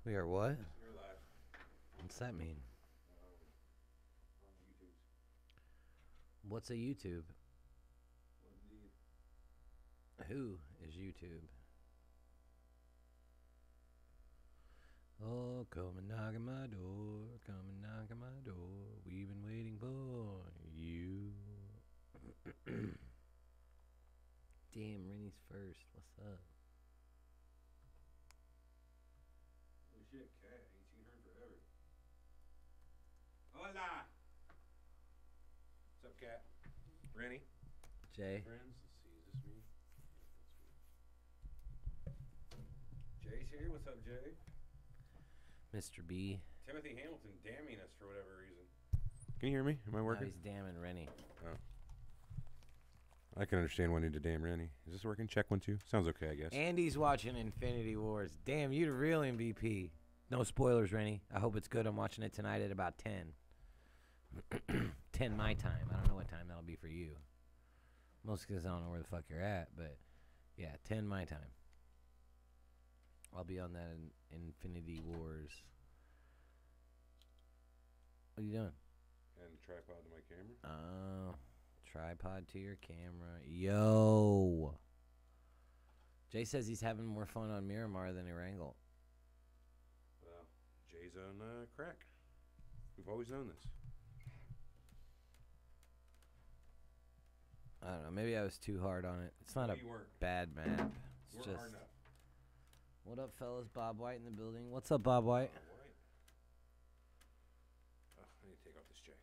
We are what? You're live. What's that mean? On YouTube. What's a YouTube? What indeed? Who is YouTube? Oh, come and knock on my door. Come and knock on my door. We've been waiting for you. Damn, Rennie's first. What's up? Holy shit, cat. I ain't seen her forever. Hola! What's up, cat? Rennie? Jay. Friends? Let's see, is this me? Yeah, that's me. Jay's here. What's up, Jay? Mr. B. Timothy Hamilton damning us for whatever reason. Can you hear me? Am I Now working? he's damning Rennie. Oh. I can understand wanting to damn Rennie. Is this working? Check 1, 2. Sounds okay, I guess. Andy's watching Infinity Wars. Damn, you the real MVP. No spoilers, Rennie. I hope it's good. I'm watching it tonight at about 10. 10 my time. I don't know what time that'll be for you. Mostly because I don't know where the fuck you're at. But, yeah, 10 my time. I'll be on that in Infinity Wars. What are you doing? And a tripod to my camera. Oh, tripod to your camera. Yo. Jay says he's having more fun on Miramar than Erangel. Well, Jay's on crack. We've always known this. I don't know. Maybe I was too hard on it. It's not No, a you weren't. bad map. You It's weren't just. hard enough. What up, fellas? Bob White in the building. What's up, Bob White? White. Oh, I need to take off this jacket.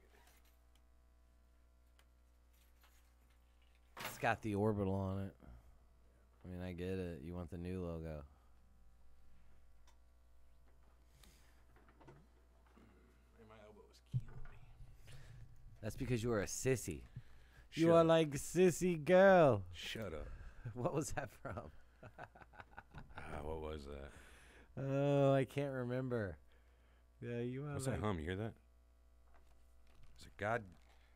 It's got the orbital on it. I mean, I get it. You want the new logo. And my elbow was killing me. That's because you are a sissy. Shut You are up. like sissy girl. Shut up. What was that from? What was that? Oh, I can't remember. Yeah, you are What's like... that hum? You hear that? It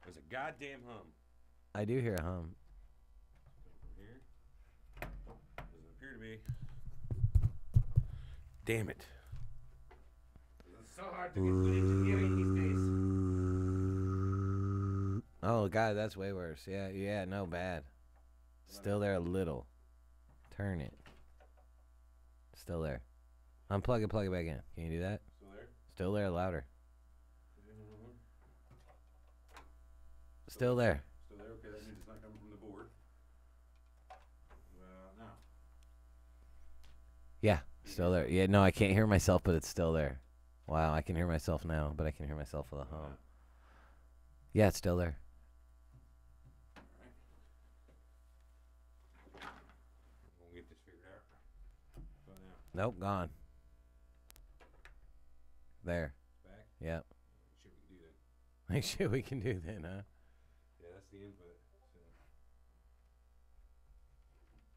was a goddamn hum. I do hear a hum. Coming from here. Doesn't appear to be. Damn it. It's so hard to get good engineering these days. Oh, God, that's way worse. Yeah, no, bad. Still there a little. Turn it. Still there. Unplug it, plug it back in. Can you do that? Still there? Still there, louder. Still there. Still there? Okay, that means it's not coming from the board. Well, now. Yeah, still there. Yeah, no, I can't hear myself, but it's still there. Wow, I can hear myself now, but I can hear myself with a hum. Yeah, it's still there. We'll get this figured out. But now. Nope, gone. There. Back. Yep. Shit, we can do that. Make sure we can do that, huh? Yeah, that's the input.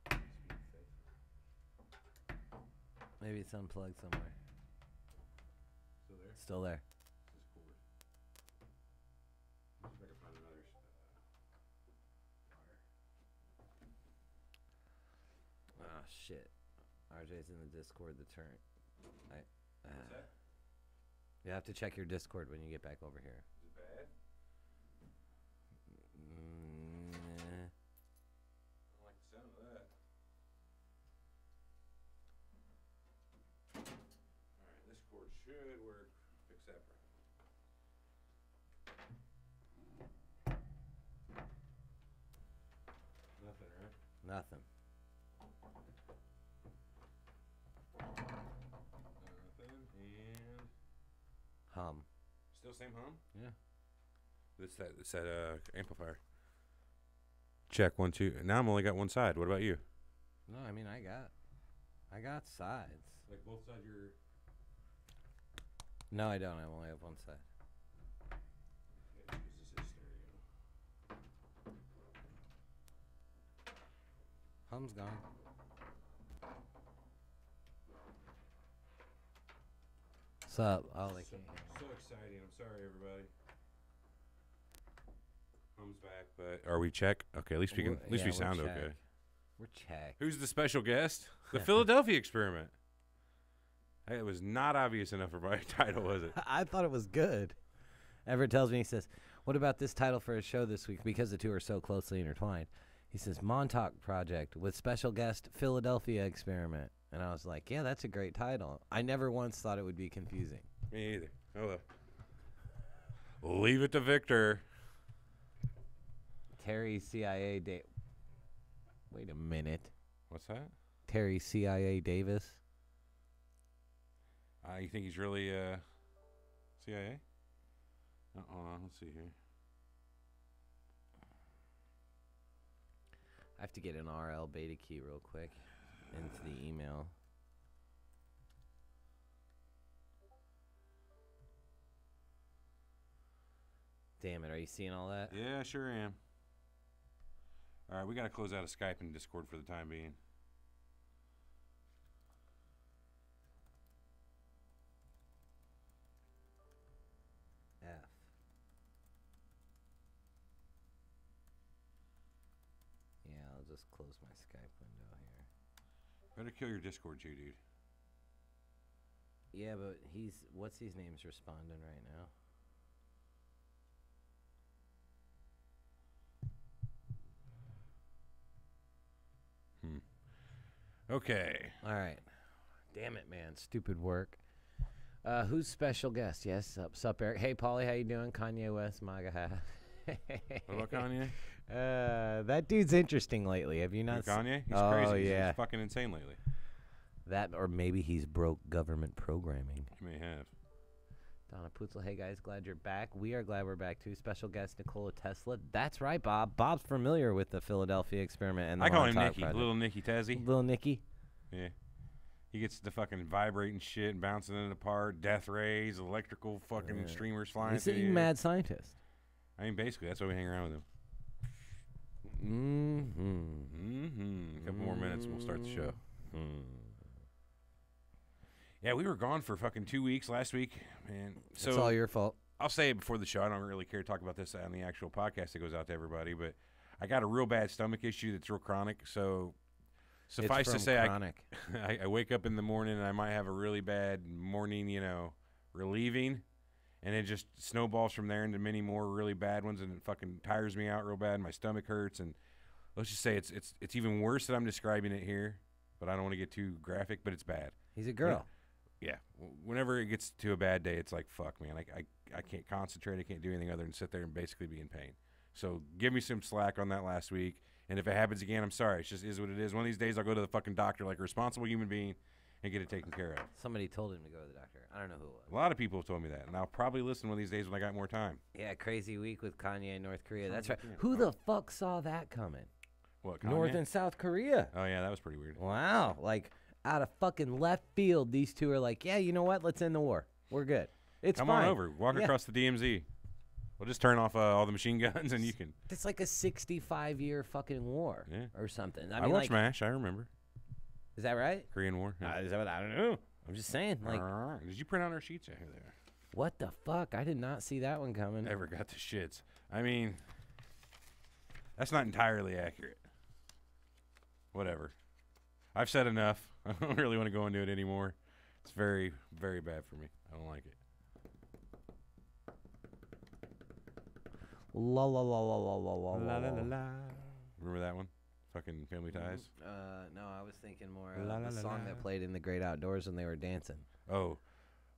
So. Maybe it's unplugged somewhere. Still there? Still there. This cord. Let's see if I can find another wire. Oh, shit. RJ's in the Discord, the turn. What's that? You have to check your Discord when you get back over here. Is it bad? Nah. I don't like the sound of that. Alright, this cord should work. Fix that problem. Nothing, right? Nothing. Nothing. And Hum. still same hum? Yeah. It's that amplifier. Check 1, 2. Now I'm only got one side. What about you? No, I mean, I got sides. Like both sides your. No, I don't. I only have one side. Yeah, because this is stereo. Hum's gone. What's up? Oh, they can't hear me. So exciting. I'm sorry, everybody. Hum's back, but are we check? Okay, at least we can. At least we we're sound check. okay. We're checked. Who's the special guest? The Philadelphia experiment. It was not obvious enough for my title, was it? I thought it was good. Everett tells me, he says, what about this title for a show this week? Because the two are so closely intertwined. He says, Montauk Project with special guest Philadelphia Experiment. And I was like, yeah, that's a great title. I never once thought it would be confusing. Me either. Oh, well. Leave it to Victor. Terry CIA Wait a minute. What's that? Terry CIA Davis. You think he's really CIA? Hold on, let's see here. I have to get an RL beta key real quick into the email. Damn it, are you seeing all that? Yeah, I sure am. All right, we got to close out of Skype and Discord for the time being. F. Yeah, I'll just close my Skype window here. Better kill your Discord, too, dude. Yeah, but what's his name's responding right now? Okay. All right. Damn it, man. Stupid work. Who's special guest? Yes, sup, Eric. Hey, Paulie, how you doing? Kanye West, MAGA hat. What about Kanye? That dude's interesting lately. Have you not seen Kanye? He's oh, crazy. Yeah. He's fucking insane lately. That, or maybe he's broke government programming. He may have. Donna Putzel, hey guys, glad you're back. We are glad we're back too. Special guest Nikola Tesla. That's right, Bob. Bob's familiar with the Philadelphia Experiment and the I call him Montauk Nicky, Project. little Nicky Tazzy. Little Nicky. Yeah. He gets the fucking vibrating shit and bouncing it apart, death rays, electrical fucking streamers flying. He's a mad scientist. I mean, basically, that's why we hang around with him. A couple more minutes and we'll start the show. Yeah, we were gone for fucking 2 weeks last week, man. So it's all your fault. I'll say it before the show. I don't really care to talk about this on the actual podcast that goes out to everybody, but I got a real bad stomach issue that's real chronic. So suffice to say, I wake up in the morning and I might have a really bad morning, relieving, and it just snowballs from there into many more really bad ones, and it fucking tires me out real bad. My stomach hurts, and let's just say it's even worse that I'm describing it here, but I don't want to get too graphic, but it's bad. He's a girl. Yeah. Whenever it gets to a bad day, it's like, fuck, man. I can't concentrate. I can't do anything other than sit there and basically be in pain. So give me some slack on that last week. And if it happens again, I'm sorry. It just is what it is. One of these days, I'll go to the fucking doctor like a responsible human being and get it taken care of. Somebody told him to go to the doctor. I don't know who it was. A lot of people have told me that. And I'll probably listen one of these days when I got more time. Yeah, crazy week with Kanye in North Korea. That's right. Who the fuck saw that coming? What, Kanye? North and South Korea. Oh, yeah, that was pretty weird. Wow. Like, out of fucking left field, these two are like, yeah, you know what? Let's end the war. We're good. It's Come fine. on over. Walk across the DMZ. We'll just turn off all the machine guns and you can. It's like a 65-year fucking war or something. I mean, watched MASH. I remember. Is that right? Korean War. Yeah. Is that what? I don't know. I'm just saying. Like, did you print out our sheets? Yeah, here they are. What the fuck? I did not see that one coming. Never got the shits. I mean, that's not entirely accurate. Whatever. I've said enough. I don't really want to go into it anymore. It's very, very bad for me. I don't like it. La la la la la la la la la la. Remember that one? Fucking Family Ties? No, I was thinking more of the song that played in the Great Outdoors when they were dancing. Oh.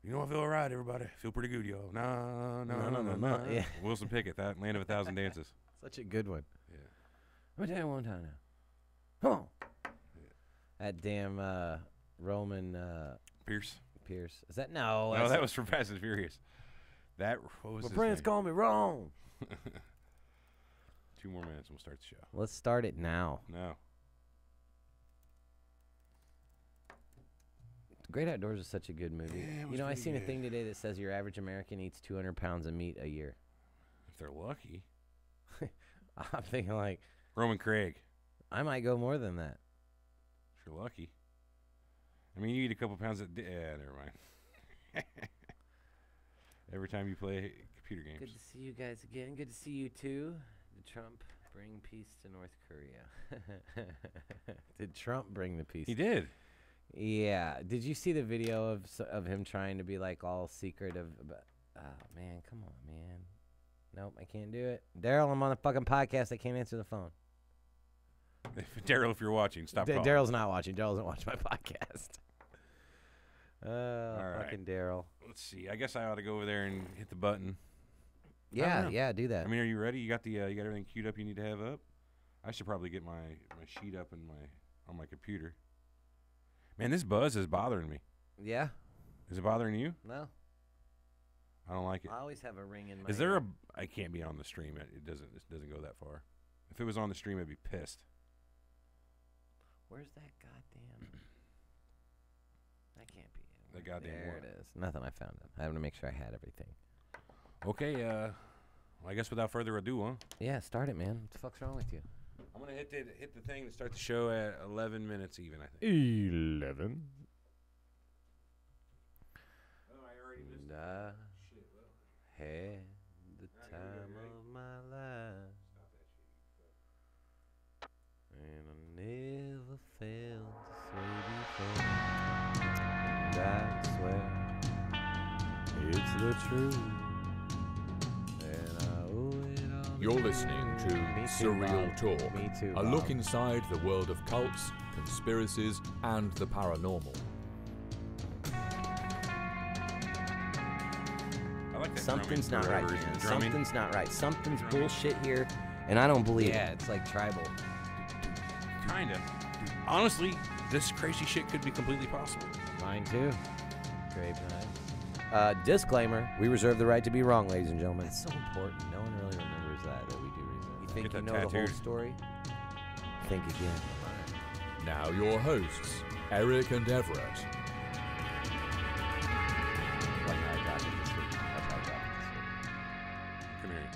You know I feel alright, everybody. Feel pretty good, yo. No. Yeah. Wilson Pickett, that Land of 1,000 Dances. Such a good one. Yeah. Let me tell you one time now. Come on. That damn Roman Pierce. Is that no? No, that was from Fast and Furious. What was my his friends name? call me wrong. 2 more minutes and we'll start the show. Let's start it now. No. Great Outdoors is such a good movie. Yeah, I seen a thing today that says your average American eats 200 pounds of meat a year. If they're lucky. I'm thinking like Roman Craig. I might go more than that. If you're lucky. I mean, you eat a couple pounds of... never mind. Every time you play computer games. Good to see you guys again. Good to see you too. Did Trump bring peace to North Korea? Did Trump bring the peace? He did. Yeah. Did you see the video of him trying to be like all secretive? Oh man, come on, man. Nope, I can't do it. Daryl, I'm on the fucking podcast. I can't answer the phone. Daryl, if you're watching, stop calling. Daryl's not watching. Daryl doesn't watch my podcast. All right. Fucking Daryl. Let's see. I guess I ought to go over there and hit the button. Yeah, do that. I mean, are you ready? You got everything queued up you need to have up? I should probably get my sheet up on my computer. Man, this buzz is bothering me. Yeah? Is it bothering you? No. I don't like it. I always have a ring in my Is there ear. I can't be on the stream. It doesn't go that far. If it was on the stream, I'd be pissed. Where's that goddamn? That can't be it. The goddamn there what? It is. Nothing. I found it. I had to make sure I had everything. Okay. Well, I guess without further ado, huh? Yeah, start it, man. What the fuck's wrong with you? I'm gonna hit the thing to start the show at 11 minutes even. I think. 11. Oh, I already missed I had the time of my life. And I never felt this way before. And I swear it's the truth. And I owe it all. You're listening to Surreal Talk, Me too, a Bob. look inside the world of cults, conspiracies, and the paranormal. I like that Something's drumming, not right, whatever, man. drumming. Something's not right. Something's Drumming. bullshit here, and I don't believe it. Yeah, it's like tribal. Kinda. Honestly, this crazy shit could be completely possible. Mine too. Grave knives. Disclaimer: we reserve the right to be wrong, ladies and gentlemen. That's so important. No one really remembers that we do reserve. You think Get you that know the whole tattooed. story? Think again. Now your hosts, Eric and Everett. Like I got it this week. That's how I got it this week. Come here.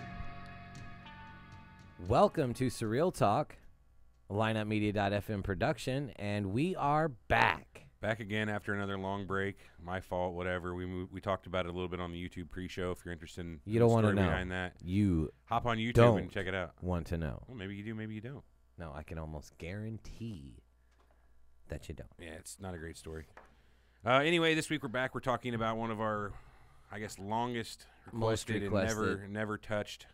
Welcome to Surreal Talk, a lineupmedia.fm production, and we are back. Back again after another long break. My fault, whatever. We talked about it a little bit on the YouTube pre-show. If you're interested in You don't the want to story know. behind that, You hop on YouTube don't and check it out. want to know. Well, maybe you do, maybe you don't. No, I can almost guarantee that you don't. Yeah, it's not a great story. Anyway, this week we're back. We're talking about one of our, I guess, longest Most requested and requested. never touched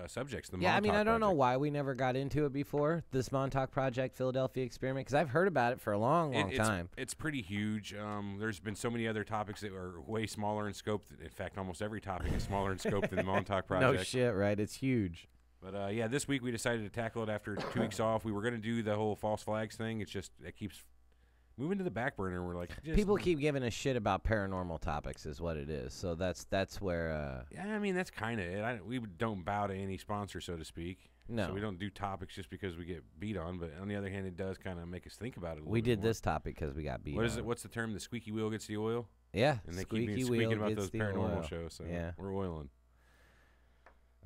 subjects. The Yeah, I mean, Montauk I don't know Project. why we never got into it before, this Montauk Project Philadelphia experiment, because I've heard about it for a long time. It's pretty huge. There's been so many other topics that are way smaller in scope. In fact, almost every topic is smaller in scope than the Montauk Project. No shit, right? It's huge. But yeah, this week we decided to tackle it after 2 weeks off. We were going to do the whole false flags thing. It's just it keeps moving to the back burner. We're like, People keep giving a shit about paranormal topics, is what it is. So that's where. Yeah, I mean that's kind of it. We don't bow to any sponsor, so to speak. No. So we don't do topics just because we get beat on. But on the other hand, it does kind of make us think about it a little We bit did more. this topic because we got beat. What is on. it? What's the term? The squeaky wheel gets the oil. Yeah, And they squeaky keep wheel squeaking about gets those the paranormal oil. shows. So Yeah. we're oiling.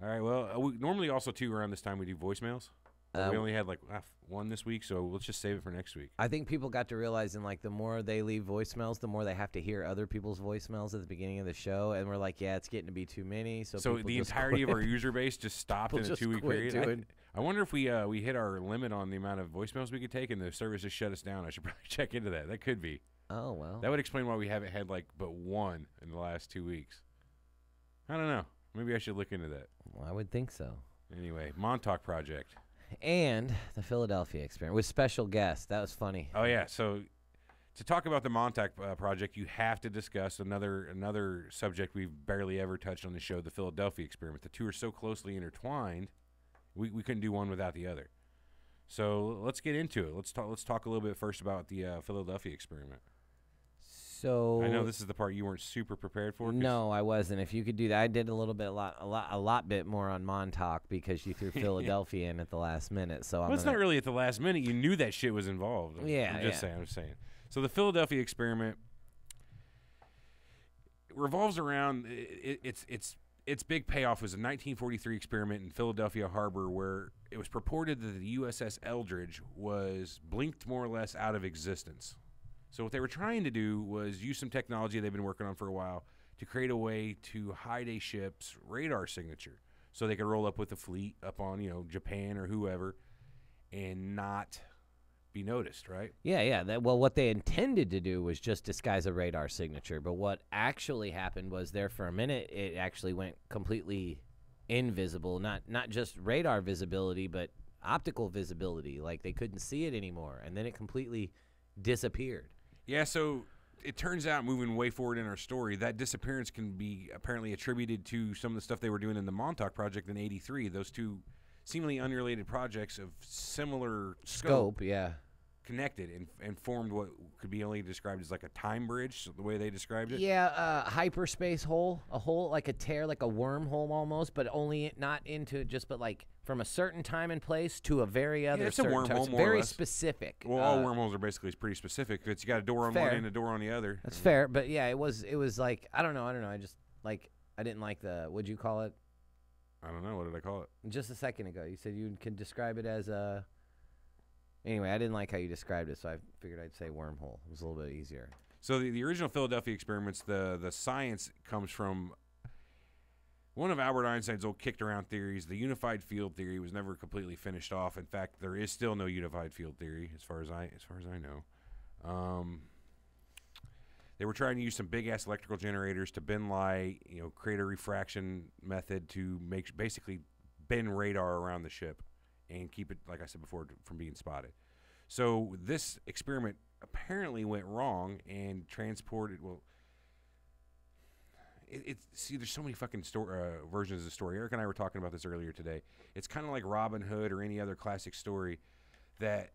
All right. Well, we normally also too around this time we do voicemails. But we only had like one this week, so let's just save it for next week. I think people got to realizing, like, the more they leave voicemails, the more they have to hear other people's voicemails at the beginning of the show, and we're like, yeah, it's getting to be too many. So So people the just entirety of quit. our user base just stopped People in a just 2 week quit period. doing- I wonder if we hit our limit on the amount of voicemails we could take, and the service just shut us down. I should probably check into that. That could be. Oh well. That would explain why we haven't had like but one in the last 2 weeks. I don't know. Maybe I should look into that. Well, I would think so. Anyway, Montauk Project. And the Philadelphia experiment with special guests. That was funny. Oh yeah. So to talk about the Montauk Project, you have to discuss another subject we've barely ever touched on the show: the Philadelphia experiment. The two are so closely intertwined, we couldn't do one without the other. So let's get into it. Let's talk a little bit first about the Philadelphia experiment. So I know this is the part you weren't super prepared for. 'cause- No, I wasn't. If you could do that, I did a lot bit more on Montauk because you threw Philadelphia in at the last minute. So Well, it's not really at the last minute. You knew that shit was involved. Yeah, I'm just saying. So the Philadelphia experiment revolves around its big payoff was a 1943 experiment in Philadelphia Harbor where it was purported that the USS Eldridge was blinked more or less out of existence. So what they were trying to do was use some technology they've been working on for a while to create a way to hide a ship's radar signature so they could roll up with the fleet up on, Japan or whoever and not be noticed, right? Yeah. Well, what they intended to do was just disguise a radar signature, but what actually happened was there for a minute, it actually went completely invisible, not just radar visibility, but optical visibility. Like they couldn't see it anymore, and then it completely disappeared. Yeah, so it turns out, moving way forward in our story, that disappearance can be apparently attributed to some of the stuff they were doing in the Montauk Project in '83. Those two seemingly unrelated projects of similar scope, yeah, connected and formed what could be only described as like a time bridge, the way they described it. Yeah, hyperspace hole, a hole like a tear, like a wormhole almost, but only not into just, but like from a certain time and place to a very other. Yeah, it's a wormhole, time. It's more or very less. Specific. Well, all wormholes are basically pretty specific. It's got a door on fair. one end, a door on the other. That's fair, but yeah, it was like I don't know. I just like I didn't like the what'd you call it? I don't know. What did I call it? Just a second ago, you said you can describe it as a. Anyway, I didn't like how you described it, so I figured I'd say wormhole. It was a little bit easier. So the original Philadelphia experiments, the science comes from one of Albert Einstein's old kicked around theories. The unified field theory was never completely finished off. In fact, there is still no unified field theory, as far as I know. They were trying to use some big ass electrical generators to bend light, create a refraction method to basically bend radar around the ship and keep it, like I said before, from being spotted. So this experiment apparently went wrong and transported. Well, see, there's so many fucking versions of the story. Eric and I were talking about this earlier today. It's kind of like Robin Hood or any other classic story. That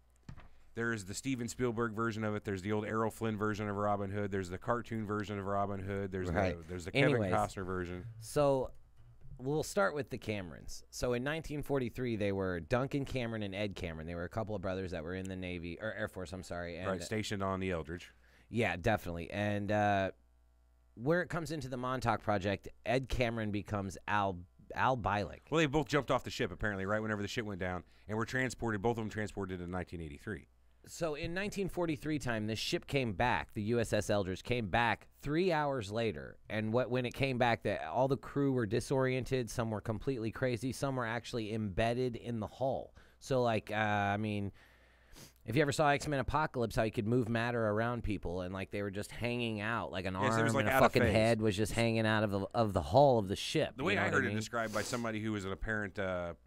there's the Steven Spielberg version of it. There's the old Errol Flynn version of Robin Hood. There's the cartoon version of Robin Hood. There's the Kevin Costner version. So we'll start with the Camerons. So in 1943, they were Duncan Cameron and Ed Cameron. They were a couple of brothers that were in the Navy or Air Force. I'm sorry, and, right, stationed on the Eldridge. Yeah, definitely. And where it comes into the Montauk Project, Ed Cameron becomes Al Bialik. Well, they both jumped off the ship apparently right whenever the ship went down, and were transported. Both of them transported in 1983. So in 1943 time, the ship came back. The USS Eldridge came back 3 hours later, and when it came back, all the crew were disoriented. Some were completely crazy. Some were actually embedded in the hull. So, like, if you ever saw X-Men Apocalypse, how you could move matter around people, and like they were just hanging out, like an arm like and a fucking head was just hanging out of the hull of the ship. The way I heard it described by somebody who was an apparent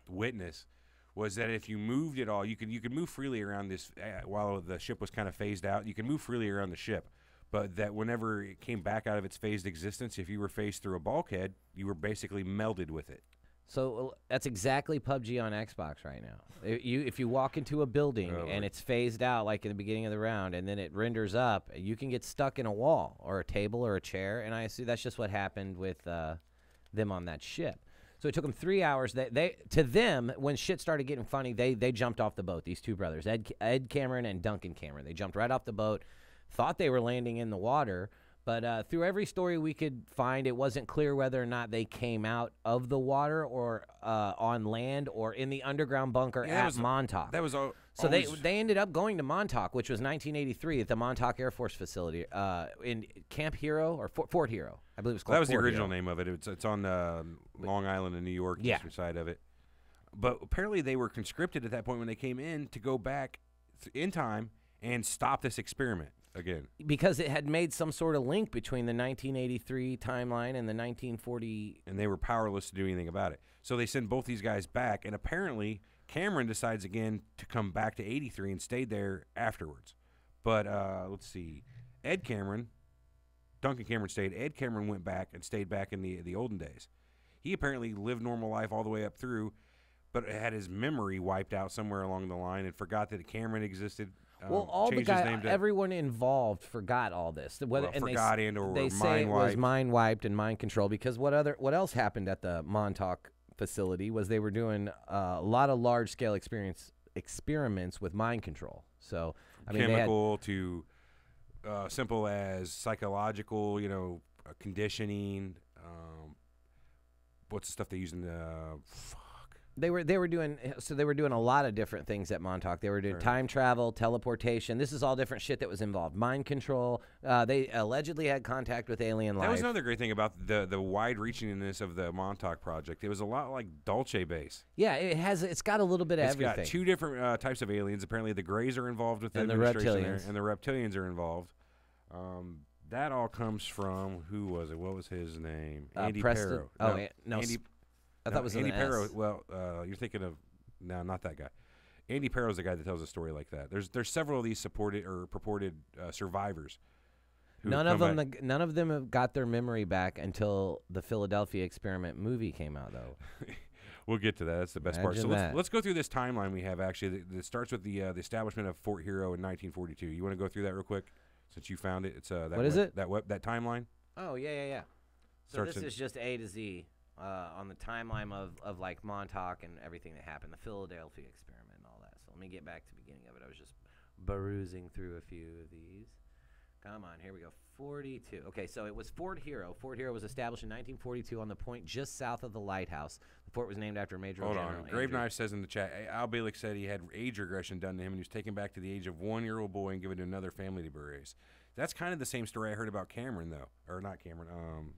witness was that if you moved it all, you could move freely around this while the ship was kind of phased out. You could move freely around the ship, but that whenever it came back out of its phased existence, if you were phased through a bulkhead, you were basically melded with it. So that's exactly PUBG on Xbox right now. If you walk into a building and it's phased out like in the beginning of the round, and then it renders up, you can get stuck in a wall or a table or a chair, and I assume that's just what happened with them on that ship. So it took them 3 hours. To them, when shit started getting funny, they jumped off the boat. These two brothers, Ed Cameron and Duncan Cameron, they jumped right off the boat, thought they were landing in the water. But through every story we could find, it wasn't clear whether or not they came out of the water or on land or in the underground bunker at Montauk. That was all. So they ended up going to Montauk, which was 1983 at the Montauk Air Force facility in Camp Hero or Fort Hero, I believe it was called. That was Fort the original Hero. name of it. It's on Long Island in New York, yeah. eastern side of it. But apparently they were conscripted at that point when they came in to go back in time and stop this experiment again. Because it had made some sort of link between the 1983 timeline and the 1940. And they were powerless to do anything about it. So they send both these guys back, and apparently Cameron decides again to come back to 83 and stayed there afterwards. But let's see. Duncan Cameron stayed. Ed Cameron went back and stayed back in the olden days. He apparently lived normal life all the way up through, but had his memory wiped out somewhere along the line and forgot that Cameron existed. Well, all the guys, everyone involved forgot all this. Forgot they say it was mind wiped and mind control, because what else happened at the Montauk facility was they were doing a lot of large scale experiments with mind control. So I mean, chemical to simple as psychological, conditioning. What's the stuff they use in the They were doing a lot of different things at Montauk. They were doing time travel, teleportation. This is all different shit that was involved. Mind control. They allegedly had contact with alien life. That was another great thing about the wide-reachingness of the Montauk Project. It was a lot like Dulce Base. Yeah, it's got a little bit of everything. It's got two different types of aliens. Apparently, the Greys are involved with and the reptilians, there, and the reptilians are involved. That all comes from who was it? What was his name? Andy Preston. Perro. No, Andy. I thought it was Andy an Perro. S. Well, you're thinking of not that guy. Andy Perro's the guy that tells a story like that. There's several of these supported or purported survivors. None of them have got their memory back until the Philadelphia Experiment movie came out, though. We'll get to that. That's the best part. So let's go through this timeline we have. Actually, that starts with the establishment of Fort Hero in 1942. You want to go through that real quick, since you found it? It's what is it? That timeline. Oh yeah. So this is just A to Z. On the timeline of like Montauk and everything that happened, the Philadelphia Experiment and all that. So let me get back to the beginning of it. I was just perusing through a few of these. Come on, here we go. 42. Okay, so it was Fort Hero. Fort Hero was established in 1942 on the point just south of the lighthouse. The fort was named after Major General. Hold on. Grave Knife says in the chat, Al Bielek said he had age regression done to him and he was taken back to the age of 1-year-old boy and given to another family to be raised. That's kind of the same story I heard about Cameron, though. Or not Cameron,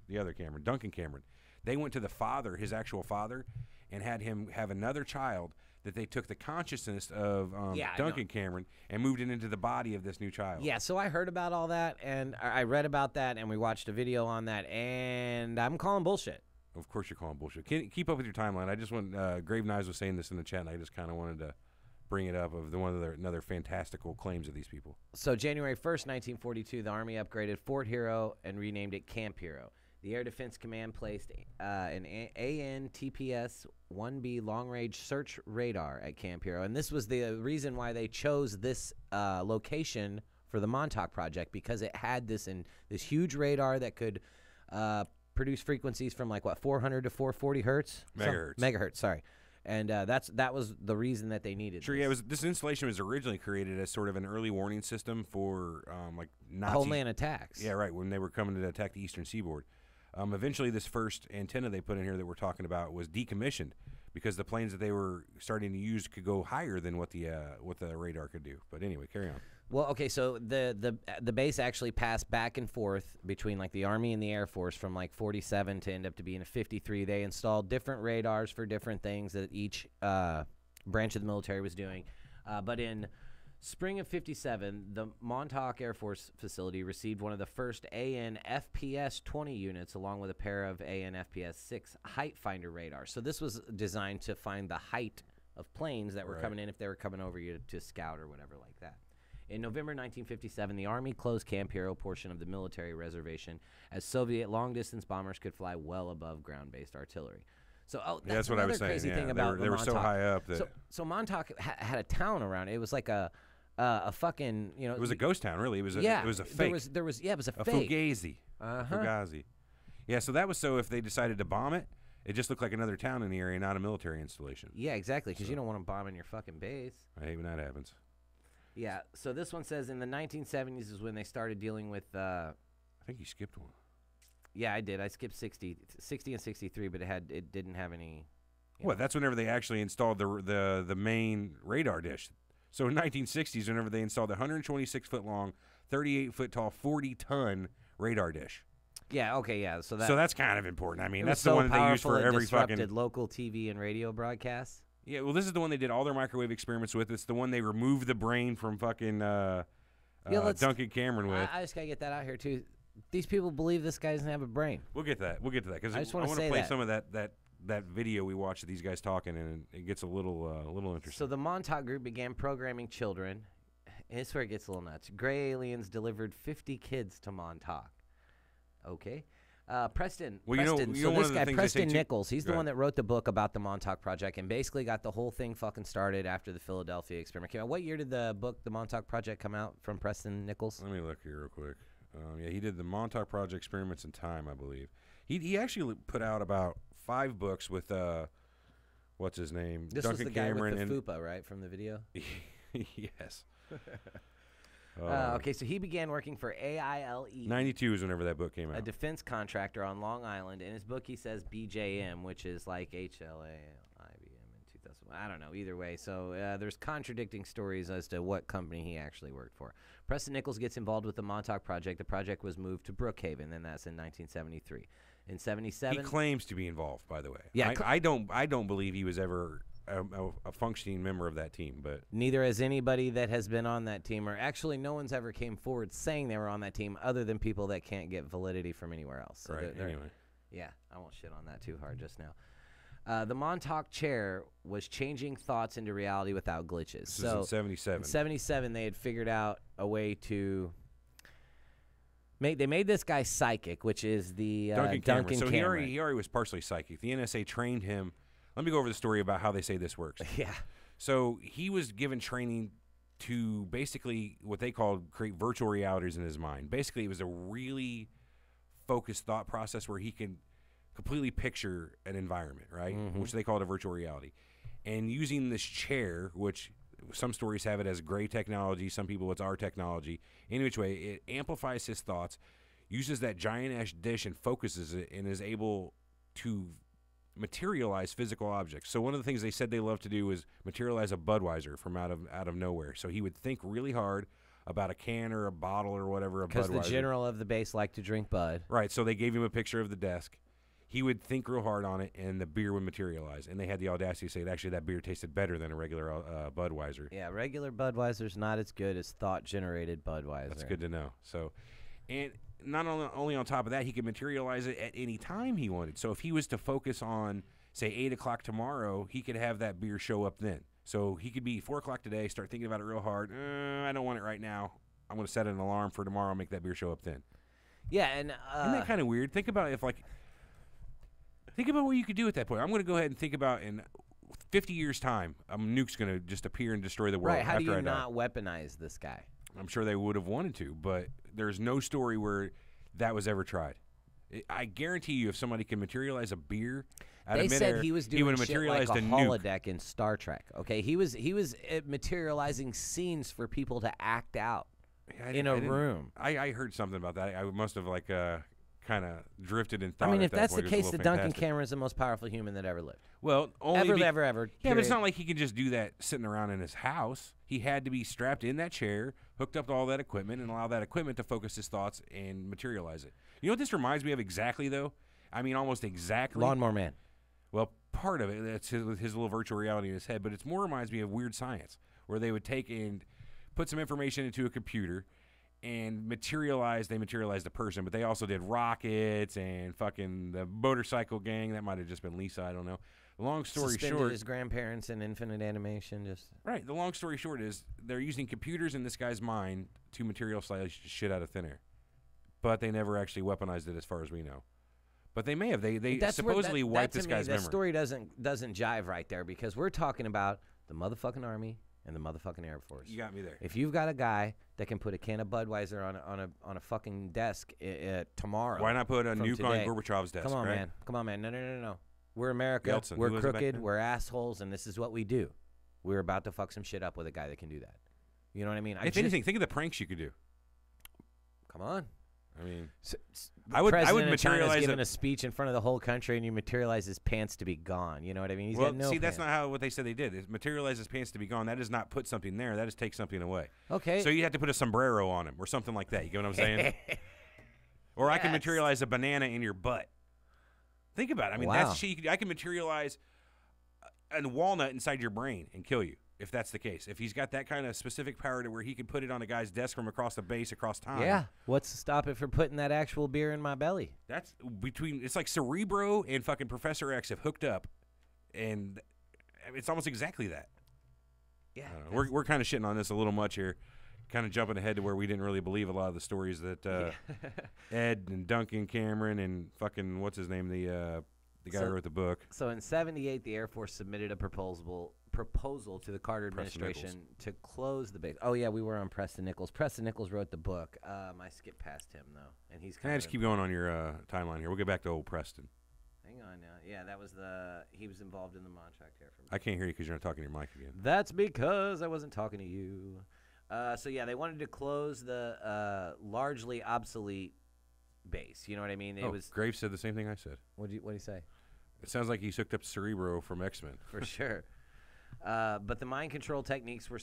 the other Cameron, Duncan Cameron. They went to the father, his actual father, and had him have another child that they took the consciousness of Duncan Cameron and moved it into the body of this new child. Yeah, so I heard about all that, and I read about that, and we watched a video on that, and I'm calling bullshit. Of course you're calling bullshit. Keep up with your timeline. I just want Grave Knives was saying this in the chat, and I just kind of wanted to bring it up of another fantastical claims of these people. So January 1st, 1942, the Army upgraded Fort Hero and renamed it Camp Hero. The Air Defense Command placed an AN-TPS-1B long-range search radar at Camp Hero. And this was the reason why they chose this location for the Montauk Project, because it had this huge radar that could produce frequencies from 400 to 440 hertz? Megahertz, sorry. And that was the reason that they needed. Sure, this. Yeah. This installation was originally created as sort of an early warning system for Nazi homeland attacks. Yeah, right. When they were coming to attack the eastern seaboard. Eventually, this first antenna they put in here that we're talking about was decommissioned because the planes that they were starting to use could go higher than what the radar could do. But anyway, carry on. Well, okay, so the base actually passed back and forth between the Army and the Air Force from 47 to end up to being a 53. They installed different radars for different things that each branch of the military was doing. But in spring of 57, the Montauk Air Force facility received one of the first AN-FPS-20 units along with a pair of AN-FPS-6 height finder radars. So this was designed to find the height of planes that were coming in if they were coming over you to scout or whatever like that. In November 1957, the Army closed Camp Hero portion of the military reservation as Soviet long-distance bombers could fly well above ground-based artillery. So, that's what I was saying. Crazy thing about they were so high up that so Montauk had a town around it. It was like a fucking, it was a ghost town, really. It was a fake. It was a fake. Fugazi. Fugazi. Yeah, so that was so if they decided to bomb it, it just looked like another town in the area, not a military installation. Yeah, exactly, because you don't want to bomb in your fucking base. I hate when that happens. Yeah, so this one says in the 1970s is when they started dealing with... I think you skipped one. Yeah, I did. I skipped 60 and 63, but it didn't have any... That's whenever they actually installed the main radar dish. So in 1960s, whenever they installed the 126-foot-long, 38-foot-tall, 40-ton radar dish. Yeah, okay, yeah. So that's kind of important. I mean, that's the one that they use for every fucking... local TV and radio broadcasts. Yeah, well, this is the one they did all their microwave experiments with. It's the one they removed the brain from fucking Duncan Cameron with. I just got to get that out here, too. These people believe this guy doesn't have a brain. We'll get to that. Because I want to play some of that video we watched of these guys talking, and it gets a little interesting. So the Montauk group began programming children. And this is where it gets a little nuts. Gray aliens delivered 50 kids to Montauk. Okay. Preston. This guy, Preston Nichols, he's the one that wrote the book about the Montauk Project and basically got the whole thing fucking started after the Philadelphia Experiment came out. What year did the book, The Montauk Project, come out from Preston Nichols? Let me look here real quick. Yeah, he did the Montauk Project Experiments in Time, I believe. He actually put out about 5 books with, what's his name? This Duncan was the Cameron guy with the FUPA, right, from the video? Yes. Okay, so he began working for AILE. 92 is whenever that book came out. A defense contractor on Long Island. In his book, he says BJM, which is like HLA, IBM, and I don't know. Either way, so there's contradicting stories as to what company he actually worked for. Preston Nichols gets involved with the Montauk Project. The project was moved to Brookhaven, and that's in 1973. In 77, he claims to be involved. By the way, yeah, I don't believe he was ever a functioning member of that team, but neither has anybody that has been on that team, or actually no one's ever came forward saying they were on that team other than people that can't get validity from anywhere else. So right. Anyway. Yeah, I won't shit on that too hard just now. The Montauk chair was changing thoughts into reality without glitches. This is in 77. In 77, they had figured out a way to they made this guy psychic, which is the Duncan Cameron. So Cameron. he already was partially psychic. The NSA trained him. Let me go over the story about how they say this works. Yeah. So he was given training to basically what they called create virtual realities in his mind. Basically, it was a really focused thought process where he can completely picture an environment, right? Mm-hmm. Which they called a virtual reality. And using this chair, which some stories have it as gray technology, some people it's our technology. In which way, it amplifies his thoughts, uses that giant-ass dish and focuses it, and is able to materialize physical objects. So one of the things they said they love to do is materialize a Budweiser from out of nowhere. So he would think really hard about a can or a bottle or whatever, because the general of the base liked to drink Bud. Right, so they gave him a picture of the desk. He would think real hard on it, and the beer would materialize. And they had the audacity to say that actually that beer tasted better than a regular Budweiser. Yeah, regular Budweiser's not as good as thought-generated Budweiser. That's good to know. So, and not only on top of that, he could materialize it at any time he wanted. So if he was to focus on, say, 8 o'clock tomorrow, he could have that beer show up then. So he could be 4 o'clock today, start thinking about it real hard. I don't want it right now. I'm going to set an alarm for tomorrow, make that beer show up then. Yeah, and isn't that kind of weird? Think about what you could do at that point. I'm going to go ahead and think about in 50 years' time, a nuke's going to just appear and destroy the world. Right, how do you I not weaponize this guy? I'm sure they would have wanted to, but there's no story where that was ever tried. I guarantee you, if somebody can materialize a beer out of midair, he was doing he would have shit materialized like a nuke. holodeck in Star Trek. Okay, he was materializing scenes for people to act out in a room. I heard something about that. I must have kind of drifted in thought. I mean, if that that's the point. case, the Duncan Cameron is the most powerful human that ever lived. Well, only ever. Yeah, but it's not like he could just do that sitting around in his house. He had to be strapped in that chair, hooked up to all that equipment, and allow that equipment to focus his thoughts and materialize it. You know what this reminds me of exactly, though? I mean, almost exactly. Lawnmower Man. Well, part of it, that's his little virtual reality in his head, but it more reminds me of Weird Science, where they would take and put some information into a computer and materialize the person, but they also did rockets and fucking the motorcycle gang. That might have just been Lisa, I don't know. Long story Suspended short, his grandparents in infinite animation. Just right. The long story short is they're using computers in this guy's mind to materialize shit out of thin air, but they never actually weaponized it, as far as we know. But they may have. They supposedly wiped this guy's memory. That story doesn't jive right there, because we're talking about the motherfucking Army and the motherfucking Air Force. You got me there. If you've got a guy that can put a can of Budweiser on a fucking desk tomorrow, why not put a nuke today? on Gorbachev's desk? Come on, right? man. Come on, man. No. We're America. Yeltsin. We're crooked. We're assholes, and this is what we do. We're about to fuck some shit up with a guy that can do that. You know what I mean? If anything, think of the pranks you could do. Come on. I mean, I would materialize giving a speech in front of the whole country, and you materialize his pants to be gone. You know what I mean? He's got no pants. That's not what they said they did. Is materialize his pants to be gone. That is not put something there. That is take something away. Okay. So you have to put a sombrero on him or something like that. You get what I'm saying? Or yes. I can materialize a banana in your butt. Think about it. I mean, that's shit. I can materialize a walnut inside your brain and kill you. If that's the case, if he's got that kind of specific power to where he can put it on a guy's desk from across the base, across time. Yeah. What's to stop it from putting that actual beer in my belly? That's it's like Cerebro and fucking Professor X have hooked up, and it's almost exactly that. Yeah. We're kind of shitting on this a little much here, kind of jumping ahead to where we didn't really believe a lot of the stories that Ed and Duncan Cameron and fucking what's his name, the guy who wrote the book. So in '78, the Air Force submitted a proposal to the Carter administration to close the base. Oh yeah, we were on Preston Nichols. Preston Nichols wrote the book. I skipped past him though, and he's. Can I just keep going on your timeline here? We'll get back to old Preston. Hang on now. Yeah, that was he was involved in the Montauk here. I can't hear you because you're not talking to your mic again. That's because I wasn't talking to you. So yeah, they wanted to close the largely obsolete base. You know what I mean? Graves said the same thing I said. What'd he say? It sounds like he's hooked up to Cerebro from X-Men. For sure. But the mind control techniques were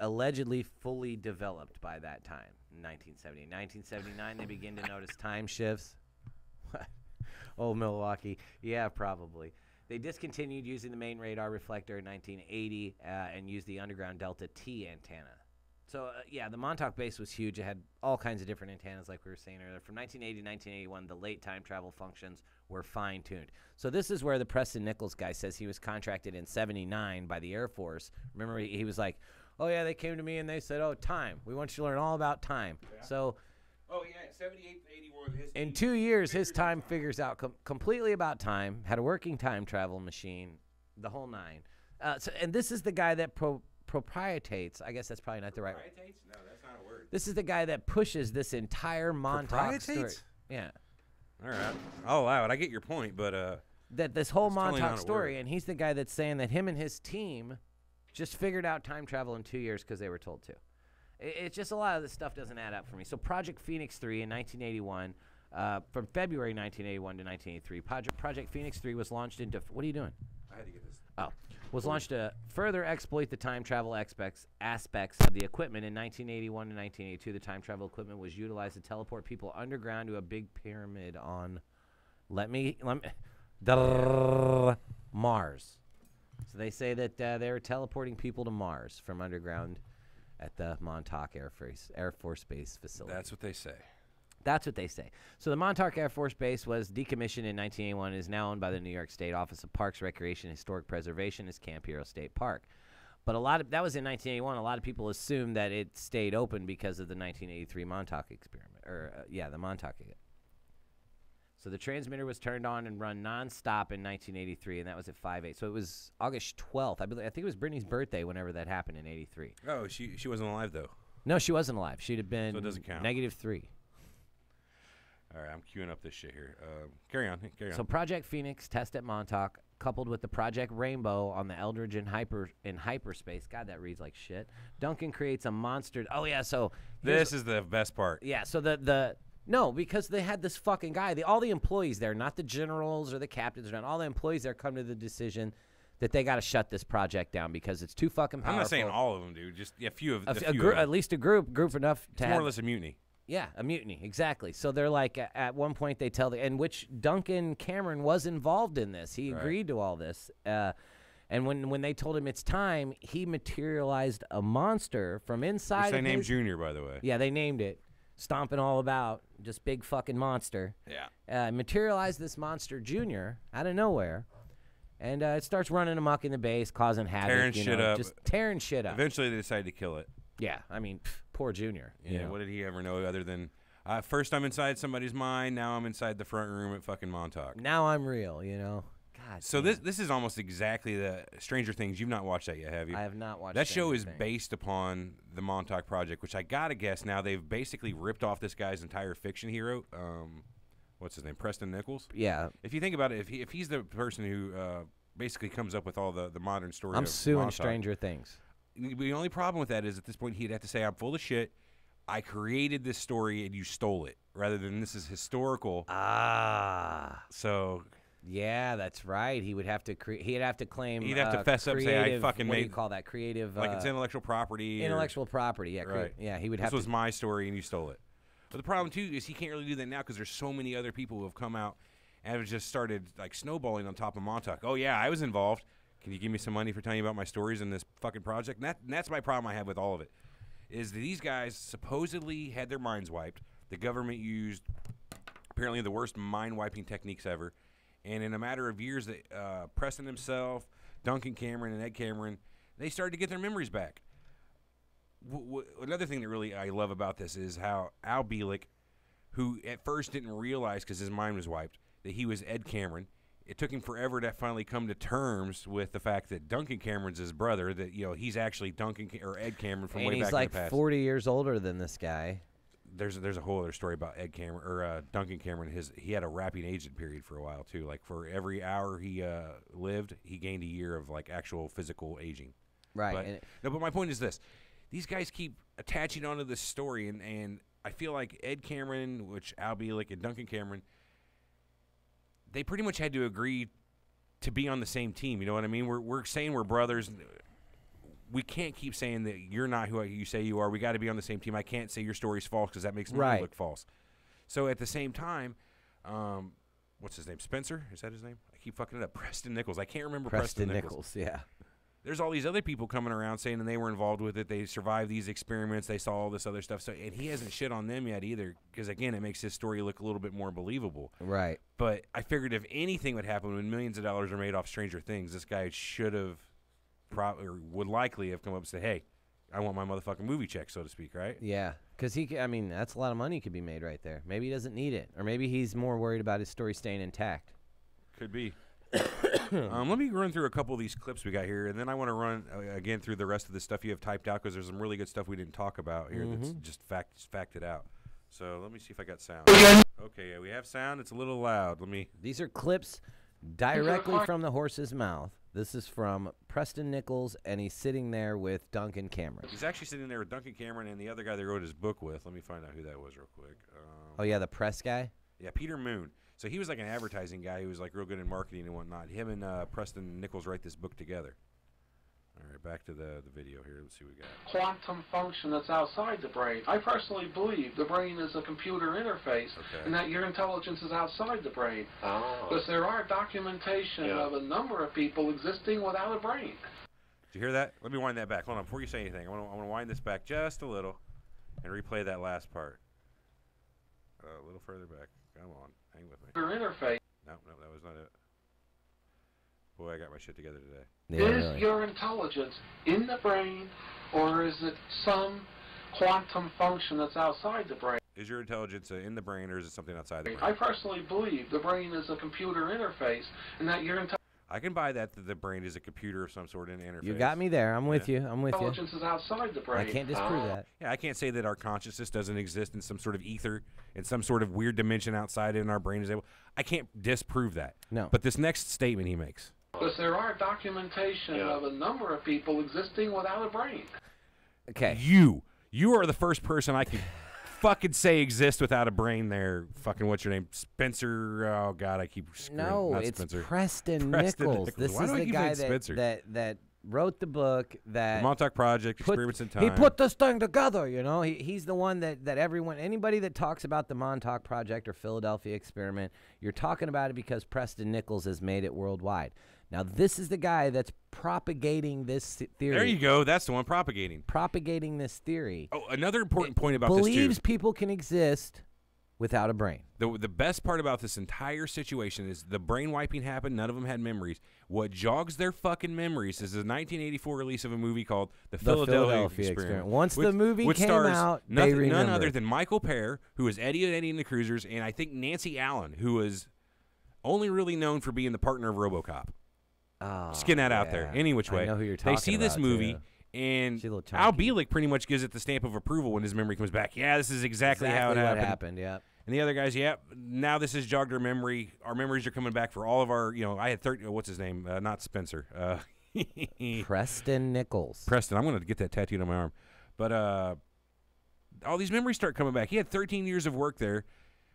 allegedly fully developed by that time, in 1970. In 1979, they begin to notice time shifts. Old Milwaukee. Yeah, probably. They discontinued using the main radar reflector in 1980 and used the underground Delta T antenna. So, yeah, the Montauk base was huge. It had all kinds of different antennas, like we were saying earlier. From 1980 to 1981, the late time travel functions were fine-tuned. So this is where the Preston Nichols guy says he was contracted in 79 by the Air Force. Remember, he was like, oh, yeah, they came to me and they said, oh, time. We want you to learn all about time. Yeah. So... Oh, yeah, 78 to 81. In 2 years, his time figures out completely about time, had a working time travel machine, the whole nine. And this is the guy that proprietates. I guess that's probably not the right word. No, that's not a word. This is the guy that pushes this entire Montauk story. Yeah. All right. I'll allow it. I get your point, but... that this whole Montauk story, and he's the guy that's saying that him and his team just figured out time travel in 2 years because they were told to. It's just a lot of this stuff doesn't add up for me. So Project Phoenix 3 in 1981, from February 1981 to 1983, Project Phoenix 3 was launched into... What are you doing? I had to get this. Oh. Was launched to further exploit the time travel aspects of the equipment. In 1981 to 1982, the time travel equipment was utilized to teleport people underground to a big pyramid on... Mars. So they say that they were teleporting people to Mars from underground at the Montauk Air Force Base facility. That's what they say. That's what they say. So the Montauk Air Force Base was decommissioned in 1981 and is now owned by the New York State Office of Parks, Recreation, and Historic Preservation as Camp Hero State Park. But that was in 1981. A lot of people assumed that it stayed open because of the 1983 Montauk experiment, the Montauk. So the transmitter was turned on and run nonstop in 1983, and that was at 5/8. So it was August 12th. I think it was Brittany's birthday whenever that happened in 83. Oh, she wasn't alive, though. No, she wasn't alive. She'd have been so it doesn't count. -3. All right, I'm queuing up this shit here. Carry on. So Project Phoenix test at Montauk, coupled with the Project Rainbow on the Eldridge in hyperspace. God, that reads like shit. Duncan creates a monster. Oh, yeah, so... This is the best part. Yeah, so No, because they had this fucking guy. All the employees there, not the generals or the captains, all the employees there come to the decision that they got to shut this project down because it's too fucking powerful. I'm not saying all of them, dude. Just a few of them. At least a group enough to have. More or less a mutiny. Yeah, a mutiny, exactly. So they're like, at one point they tell and which Duncan Cameron was involved in this. He agreed to all this. And when they told him it's time, he materialized a monster from inside. Which they named Junior, by the way. Yeah, they named it. Stomping all about, just big fucking monster. Yeah. Materialized this monster Junior out of nowhere, and it starts running amok in the base, causing havoc. Just tearing shit up. Eventually, they decided to kill it. Yeah, I mean, poor Junior. Yeah. What did he ever know other than first I'm inside somebody's mind, now I'm inside the front room at fucking Montauk. Now I'm real, God. So this is almost exactly the Stranger Things. You've not watched that yet, have you? I have not watched that show. Is based upon the Montauk Project, which I gotta guess now they've basically ripped off this guy's entire fiction hero. What's his name? Preston Nichols. Yeah. If you think about it, if he's the person who basically comes up with all the modern story, I'm suing Montauk, Stranger Things. The only problem with that is at this point he'd have to say I'm full of shit. I created this story and you stole it, rather than this is historical. So. Yeah, that's right. He would have to he'd have to claim. He'd have to fess up, say I fucking made. What do you call that? Creative. Like it's intellectual property. Intellectual property. Yeah, right. Yeah, he would have. This was my story, and you stole it. But the problem too is he can't really do that now because there's so many other people who have come out and have just started like snowballing on top of Montauk. Oh yeah, I was involved. Can you give me some money for telling you about my stories in this fucking project? And that's my problem I have with all of it. Is that these guys supposedly had their minds wiped. The government used apparently the worst mind-wiping techniques ever. And in a matter of years, Preston himself, Duncan Cameron, and Ed Cameron, they started to get their memories back. Another thing that really I love about this is how Al Bielek, who at first didn't realize because his mind was wiped, that he was Ed Cameron. It took him forever to finally come to terms with the fact that Duncan Cameron's his brother, that he's actually or Ed Cameron from way back in the past. And he's like 40 years older than this guy. There's a whole other story about Ed Cameron or Duncan Cameron. He had a rapping agent period for a while too. Like for every hour he lived, he gained a year of like actual physical aging. Right. But my point is this: these guys keep attaching onto this story, and I feel like Ed Cameron, which Al Bielek and Duncan Cameron, they pretty much had to agree to be on the same team. You know what I mean? We're saying we're brothers. We can't keep saying that you're not who you say you are. We got to be on the same team. I can't say your story's false because that makes mine look false. So at the same time, what's his name? Spencer? Is that his name? I keep fucking it up. Preston Nichols. I can't remember Preston Nichols. Yeah. There's all these other people coming around saying that they were involved with it. They survived these experiments. They saw all this other stuff. So, and he hasn't shit on them yet either because, again, it makes his story look a little bit more believable. Right. But I figured if anything would happen when millions of dollars are made off Stranger Things, this guy should have probably or would likely have come up and said, hey, I want my motherfucking movie check, so to speak, right? Yeah. Because I mean, that's a lot of money could be made right there. Maybe he doesn't need it. Or maybe he's more worried about his story staying intact. Could be. Let me run through a couple of these clips we got here, and then I want to run again through the rest of the stuff you have typed out because there's some really good stuff we didn't talk about here that's just facted out. So let me see if I got sound. Okay, yeah, we have sound. It's a little loud. These are clips directly from the horse's mouth. This is from Preston Nichols, and he's sitting there with Duncan Cameron. He's actually sitting there with Duncan Cameron and the other guy they wrote his book with. Let me find out who that was real quick. Oh, yeah, the press guy? Yeah, Peter Moon. So he was like an advertising guy who was like real good in marketing and whatnot. Him and Preston Nichols write this book together. All right, back to the video here. Let's see what we got. Quantum function that's outside the brain. I personally believe the brain is a computer interface and that your intelligence is outside the brain. Because there are documentation of a number of people existing without a brain. Did you hear that? Let me wind that back. Hold on, before you say anything, I want to wind this back just a little and replay that last part. A little further back. Come on, hang with me. Interface. No, that was not it. Boy, I got my shit together today. Yeah, is your intelligence in the brain, or is it some quantum function that's outside the brain? Is your intelligence in the brain, or is it something outside the brain? I personally believe the brain is a computer interface, and that your I can buy that the brain is a computer of some sort in interface. You got me there. I'm with you. Intelligence is outside the brain. I can't disprove that. Yeah, I can't say that our consciousness doesn't exist in some sort of ether, in some sort of weird dimension outside in our brain is able. I can't disprove that. No. But this next statement he makes. Because there are documentation of a number of people existing without a brain. Okay. You are the first person I can fucking say exists without a brain there. Fucking what's your name? Spencer. Oh, God, I keep screwing. No, Not it's Spencer. Preston Nichols. This Why is do I the keep guy saying Spencer? that wrote the book that The Montauk Project, Experiments in Time. He put this thing together, you know. He's the one that anybody that talks about the Montauk Project or Philadelphia Experiment, you're talking about it because Preston Nichols has made it worldwide. Now, this is the guy that's propagating this theory. There you go. That's the one propagating this theory. Oh, another important point about this, too. Believes people can exist without a brain. The best part about this entire situation is the brain wiping happened. None of them had memories. What jogs their fucking memories is the 1984 release of a movie called The Philadelphia Experiment. Once the movie came out, they remembered. None other than Michael Pear, who was Eddie and the Cruisers, and I think Nancy Allen, who was only really known for being the partner of RoboCop. Oh, Skin that out there. Any which way. I know who you're talking They see this about, movie, too. and She's a little Al chunky. Bielek pretty much gives it the stamp of approval when his memory comes back. Yeah, this is exactly how it what happened. Yeah. And the other guys, now this has jogged our memory. Our memories are coming back for all of our, I had 30, what's his name? Not Spencer. Preston Nichols. Preston. I'm going to get that tattooed on my arm. But all these memories start coming back. He had 13 years of work there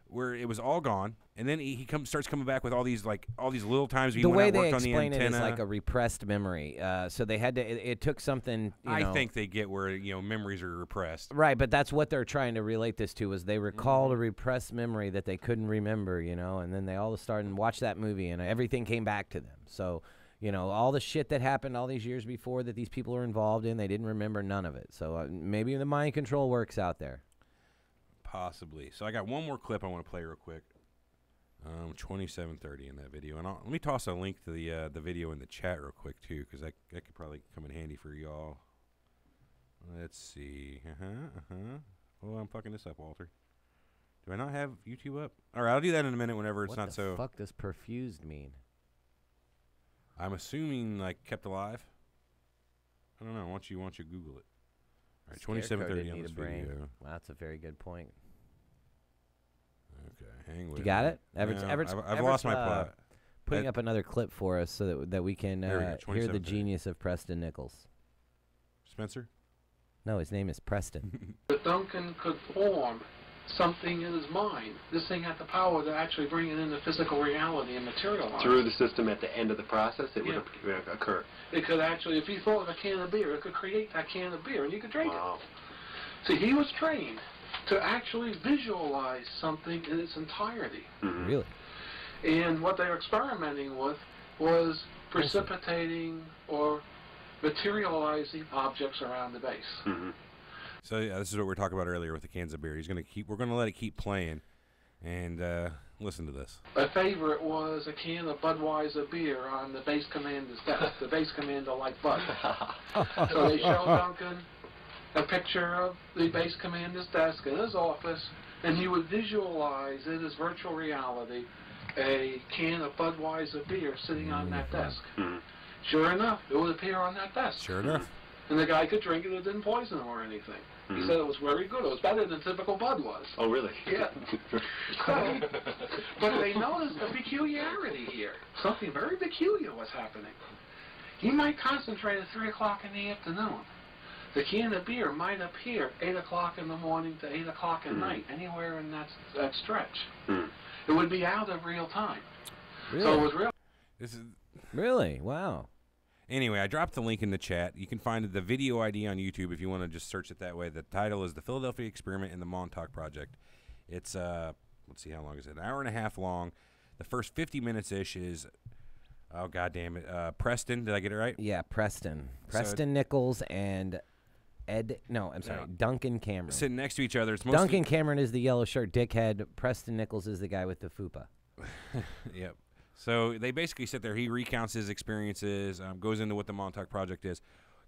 where it was all gone. And then he starts coming back with all these little times he the went way out and they worked on the explain antenna. it is like a repressed memory. So they had to. It took something. I think they get where memories are repressed. Right, but that's what they're trying to relate this to. Is they recalled a repressed memory that they couldn't remember, and then they all started and watched that movie, and everything came back to them. So all the shit that happened all these years before that these people are involved in, they didn't remember none of it. So maybe the mind control works out there. Possibly. So I got one more clip I want to play real quick. 27:30 in that video, and let me toss a link to the video in the chat real quick too, because that could probably come in handy for y'all. Let's see. Oh, I'm fucking this up, Walter. Do I not have YouTube up? All right, I'll do that in a minute. Whenever it's not so. What the fuck does perfused mean? I'm assuming like kept alive. I don't know. Why don't you Google it? All right, 27:30 on this video. Wow, that's a very good point. Okay, hang with You got me. it? Everett's I've lost my plot. Putting up another clip for us so that we can hear the 27:30. genius of Preston Nichols. Spencer? No, his name is Preston. That Duncan could form something in his mind. This thing had the power to actually bring it into physical reality and materialize. Through the system at the end of the process, it would occur. It could actually, if he thought of a can of beer, it could create that can of beer and you could drink it. See, he was trained to actually visualize something in its entirety. Really? And what they were experimenting with was precipitating or materializing objects around the base. So yeah, this is what we were talking about earlier with the cans of beer. We're gonna let it keep playing, and listen to this. A favorite was a can of Budweiser beer on the base commander's desk. The base commander liked Bud. So they showed Duncan a picture of the base commander's desk in his office, and he would visualize in his virtual reality a can of Budweiser beer sitting on that desk. Sure enough, it would appear on that desk. Sure enough. And the guy could drink it, it didn't poison him or anything. He said it was very good. It was better than typical Bud was. Oh, really? Yeah. But they noticed a peculiarity here. Something very peculiar was happening. He might concentrate at 3 o'clock in the afternoon. The can of beer might appear 8 o'clock in the morning to 8 o'clock at night, anywhere in that stretch. It would be out of real time. Really? So it was real. This is Really? Wow. Anyway, I dropped the link in the chat. You can find the video ID on YouTube if you want to just search it that way. The title is The Philadelphia Experiment and the Montauk Project. It's, let's see, how long is it? An hour and a half long. The first 50 minutes-ish is, oh, God damn it, Preston. Did I get it right? Yeah, Preston. Preston Nichols and Duncan Cameron. Sitting next to each other. It's mostly Duncan Cameron is the yellow shirt dickhead. Preston Nichols is the guy with the fupa. Yep. So they basically sit there. He recounts his experiences, goes into what the Montauk Project is.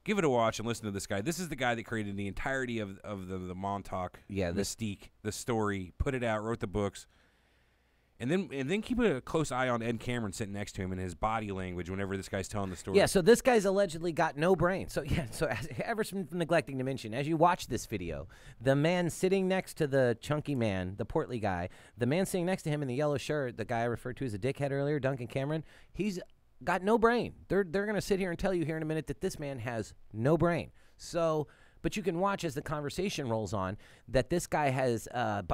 Give it a watch and listen to this guy. This is the guy that created the entirety of the Montauk mystique, the story, put it out, wrote the books. And then keep a close eye on Ed Cameron sitting next to him and his body language whenever this guy's telling the story. Yeah, so this guy's allegedly got no brain. So, yeah, so Everett's neglecting to mention, as you watch this video, the man sitting next to the chunky man, the portly guy, the man sitting next to him in the yellow shirt, the guy I referred to as a dickhead earlier, Duncan Cameron, he's got no brain. They're going to sit here and tell you here in a minute that this man has no brain. So... But you can watch as the conversation rolls on that this guy has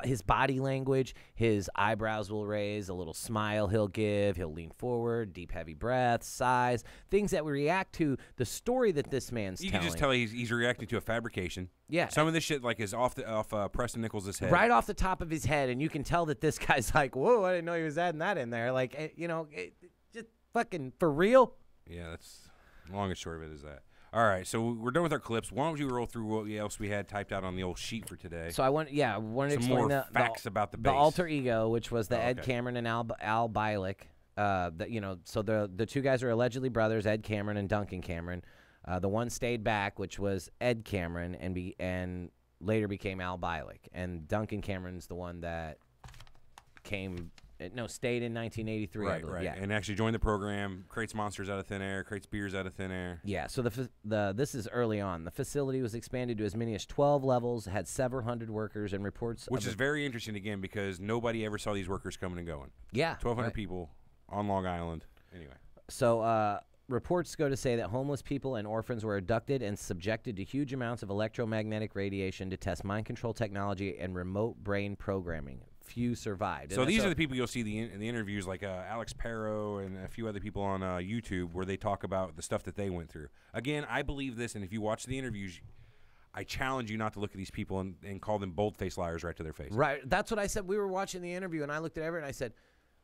his body language, his eyebrows will raise, a little smile he'll give, he'll lean forward, deep, heavy breaths, sighs, things that we react to the story that this man's telling. You can just tell he's reacting to a fabrication. Yeah. Some of this shit is off Preston Nichols' head. Right off the top of his head, and you can tell that this guy's like, whoa, I didn't know he was adding that in there. Like, just fucking for real? Yeah, that's long and short of it is that. All right, so we're done with our clips. Why don't you roll through what else we had typed out on the old sheet for today? So I wanted to explain more facts about the base. The alter ego, which was the Ed Cameron and Al Bialik. So the two guys are allegedly brothers, Ed Cameron and Duncan Cameron. The one stayed back, which was Ed Cameron, and later became Al Bialik. And Duncan Cameron's the one that stayed in 1983. Right, right. Yeah. And actually joined the program, creates monsters out of thin air, creates beers out of thin air. Yeah, so this is early on. The facility was expanded to as many as 12 levels, had several hundred workers, and reports... Which is very interesting, again, because nobody ever saw these workers coming and going. Yeah. 1,200 people on Long Island. Anyway. So, reports go to say that homeless people and orphans were abducted and subjected to huge amounts of electromagnetic radiation to test mind control technology and remote brain programming. Few survived. So these are the people you'll see in the interviews, like Alex Perro and a few other people on YouTube, where they talk about the stuff that they went through. Again, I believe this, and if you watch the interviews, I challenge you not to look at these people and call them bold-faced liars right to their face. Right. That's what I said. We were watching the interview, and I looked at Everett, and I said,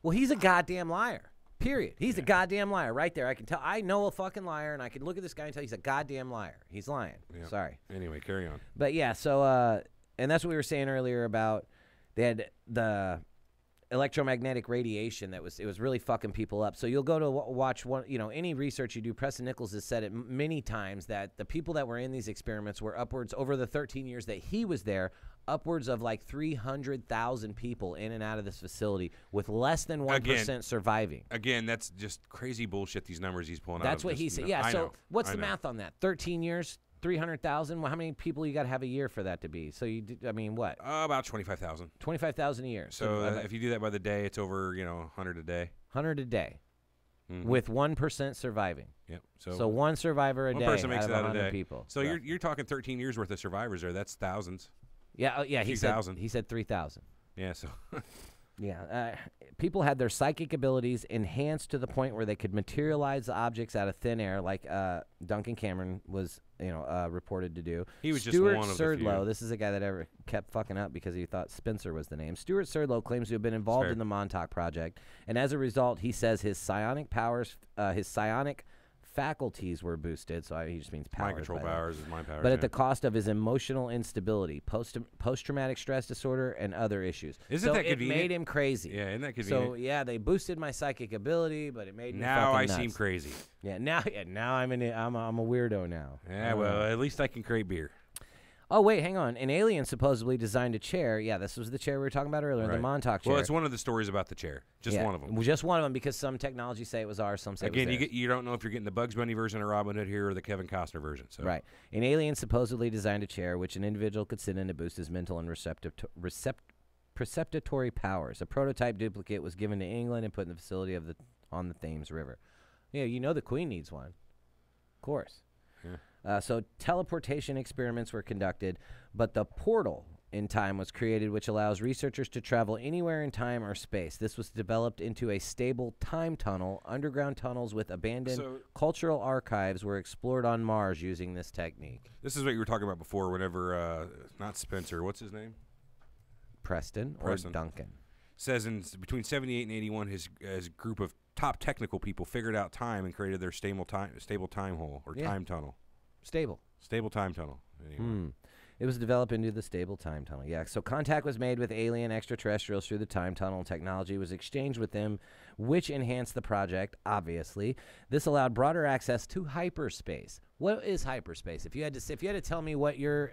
well, he's a goddamn liar. Period. He's a goddamn liar right there. I can tell. I know a fucking liar, and I can look at this guy and tell he's a goddamn liar. He's lying. Yeah. Sorry. Anyway, carry on. But, yeah, so, and that's what we were saying earlier about they had the electromagnetic radiation it was really fucking people up. So you'll go to watch any research you do. Preston Nichols has said it many times that the people that were in these experiments were upwards, over the 13 years that he was there, upwards of like 300,000 people in and out of this facility with less than 1% surviving. Again, that's just crazy bullshit, these numbers he's pulling out. That's what he said. Yeah, so what's the math on that? 13 years, 300,000? Well, how many people you got to have a year for that to be? So what? About 25,000. 25,000 a year. So if you do that by the day, it's over 100 a day. 100 a day, with 1% surviving. Yep. So one survivor a day. One person makes out it of out 100 a day. people. So you're talking 13 years worth of survivors there. That's thousands. Yeah, yeah. He said 3,000. Yeah, so Yeah, people had their psychic abilities enhanced to the point where they could materialize objects out of thin air, like Duncan Cameron was, reported to do. He was Stuart just one of the Surdlow, few. this is a guy that ever kept fucking up because he thought Spencer was the name. Stuart Surdlow claims to have been involved in the Montauk Project, and as a result, he says his psionic powers, his psionic faculties were boosted. So he just means powers. Mind control powers is mind powers. But at the cost of his emotional instability, post-traumatic stress disorder, and other issues. Isn't that convenient? It made him crazy. Yeah, isn't that convenient? So yeah, they boosted my psychic ability, but it made me now fucking I nuts. seem crazy. Yeah, now I'm a weirdo now. Yeah, well, at least I can create beer. Oh wait, hang on. An alien supposedly designed a chair. Yeah, this was the chair we were talking about earlier, the Montauk chair. Well, it's one of the stories about the chair. Just one of them. Well, just one of them, because some technology say it was ours, some say it was theirs. You don't know if you're getting the Bugs Bunny version of Robin Hood here or the Kevin Costner version. So. Right. An alien supposedly designed a chair which an individual could sit in to boost his mental and perceptory powers. A prototype duplicate was given to England and put in the facility on the Thames River. Yeah, the Queen needs one. Of course. Yeah. So teleportation experiments were conducted, but the portal in time was created, which allows researchers to travel anywhere in time or space. This was developed into a stable time tunnel. Underground tunnels with abandoned cultural archives were explored on Mars using this technique. This is what you were talking about before whenever, not Spencer, what's his name? Preston or Duncan. Says in between 78 and 81, his group of top technical people figured out time and created their stable time hole or time tunnel. Stable time tunnel. Anyway. It was developed into the stable time tunnel. Yeah, so contact was made with alien extraterrestrials through the time tunnel. Technology was exchanged with them, which enhanced the project, obviously. This allowed broader access to hyperspace. What is hyperspace? If you had to tell me what your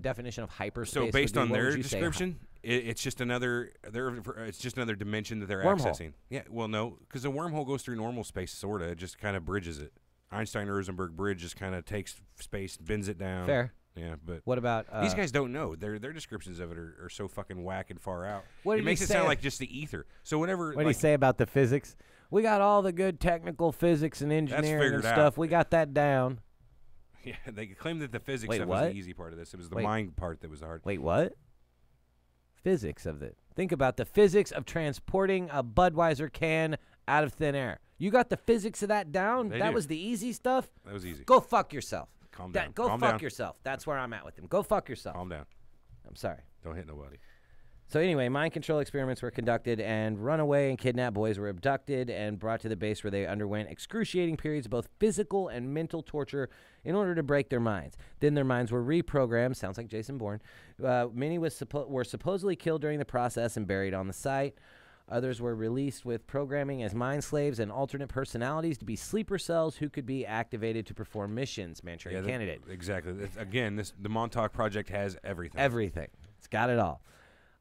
definition of hyperspace would be, based on their what would you description, it's just another dimension that they're wormhole. accessing. Yeah, well, no, because a wormhole goes through normal space, sort of. It just kind of bridges it. Einstein-Rosenberg bridge just kind of takes space, bends it down. Fair. Yeah, but what about these guys don't know. Their descriptions of it are so fucking whack and far out. It makes it sound like just the ether. So whenever what do you say about the physics? We got all the good technical physics and engineering and stuff. We got that down. Yeah, they claim that the physics stuff was the easy part of this. It was the mind part that was the hard. Wait, what? Physics of it. Think about the physics of transporting a Budweiser can out of thin air. You got the physics of that down? That was the easy stuff? That was easy. Go fuck yourself. Calm down. Go fuck yourself. That's where I'm at with him. Go fuck yourself. Calm down. I'm sorry. Don't hit nobody. So anyway, mind control experiments were conducted, and runaway and kidnapped boys were abducted and brought to the base where they underwent excruciating periods of both physical and mental torture in order to break their minds. Then their minds were reprogrammed. Sounds like Jason Bourne. Many were supposedly killed during the process and buried on the site. Others were released with programming as mind slaves and alternate personalities to be sleeper cells who could be activated to perform missions. Manchurian Candidate. Exactly. Again, the Montauk Project has everything. Everything. It's got it all.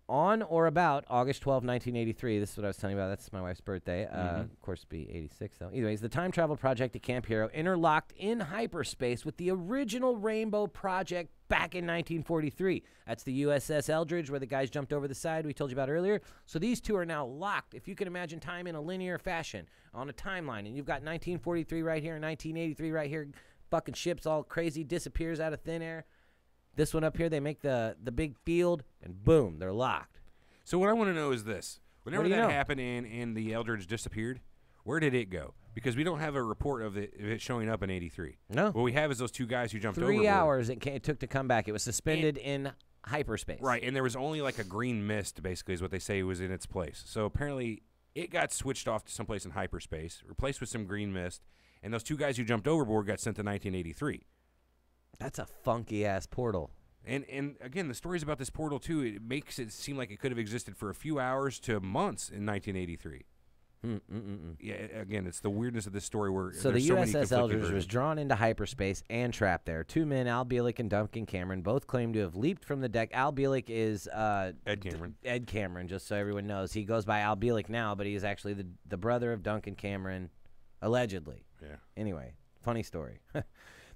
On or about August 12, 1983, this is what I was telling you about. That's my wife's birthday. Of course, it'd be 86, though. Anyways, the time travel project at Camp Hero interlocked in hyperspace with the original Rainbow Project back in 1943. That's the USS Eldridge, where the guys jumped over the side we told you about earlier. So these two are now locked. If you can imagine time in a linear fashion on a timeline, and you've got 1943 right here and 1983 right here, fucking ships all crazy, disappears out of thin air. This one up here, they make the big field, and boom, they're locked. So what I want to know is this. Whenever that happened and the Eldridge disappeared, where did it go? Because we don't have a report of it showing up in 83. No. What we have is those two guys who jumped over. 3 hours it took to come back. It was suspended in hyperspace. Right, and there was only like a green mist, basically, is what they say was in its place. So apparently it got switched off to someplace in hyperspace, replaced with some green mist, and those two guys who jumped overboard got sent to 1983. That's a funky-ass portal. And again, the stories about this portal, too, it makes it seem like it could have existed for a few hours to months in 1983. Yeah, again, it's the weirdness of this story where so the USS Eldridge was drawn into hyperspace and trapped there. Two men, Al Bielek and Duncan Cameron, both claim to have leaped from the deck. Al Bielek is Ed Cameron. Ed Cameron, just so everyone knows. He goes by Al Bielek now, but he is actually the brother of Duncan Cameron, allegedly. Yeah. Anyway, funny story.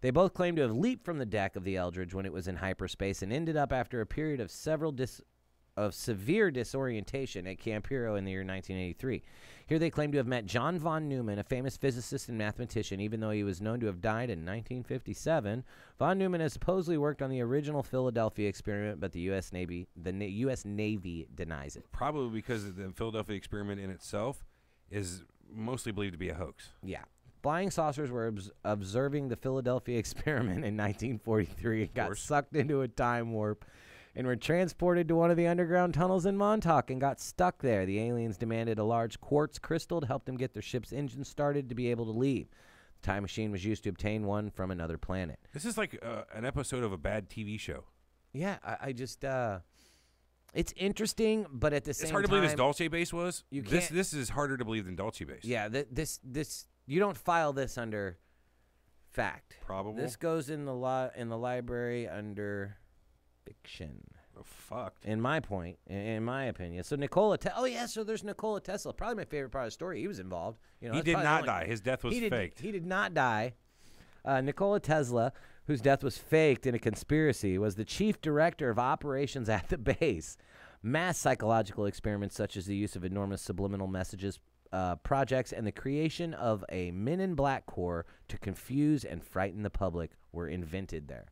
They both claim to have leaped from the deck of the Eldridge when it was in hyperspace and ended up after a period of several of severe disorientation at Camp Hero in the year 1983. Here they claim to have met John von Neumann, a famous physicist and mathematician, even though he was known to have died in 1957. Von Neumann has supposedly worked on the original Philadelphia experiment, but the U.S. Navy denies it. Probably because the Philadelphia experiment in itself is mostly believed to be a hoax. Yeah. Flying saucers were observing the Philadelphia experiment in 1943 and got sucked into a time warp and were transported to one of the underground tunnels in Montauk and got stuck there. The aliens demanded a large quartz crystal to help them get their ship's engine started to be able to leave. The time machine was used to obtain one from another planet. This is like an episode of a bad TV show. Yeah, I just... it's interesting, but at the same time... It's hard to believe this Dulce base was. You can't, this is harder to believe than Dulce base. Yeah, this you don't file this under fact. Probable. This goes in the library under... fiction. Oh, fucked. In my opinion. So so there's Nikola Tesla. Probably my favorite part of the story. He was involved. You know, he did not die. His death was faked. He did not die. Nikola Tesla, whose death was faked in a conspiracy, was the chief director of operations at the base. Mass psychological experiments such as the use of enormous subliminal messages projects and the creation of a Men in Black Corps to confuse and frighten the public were invented there.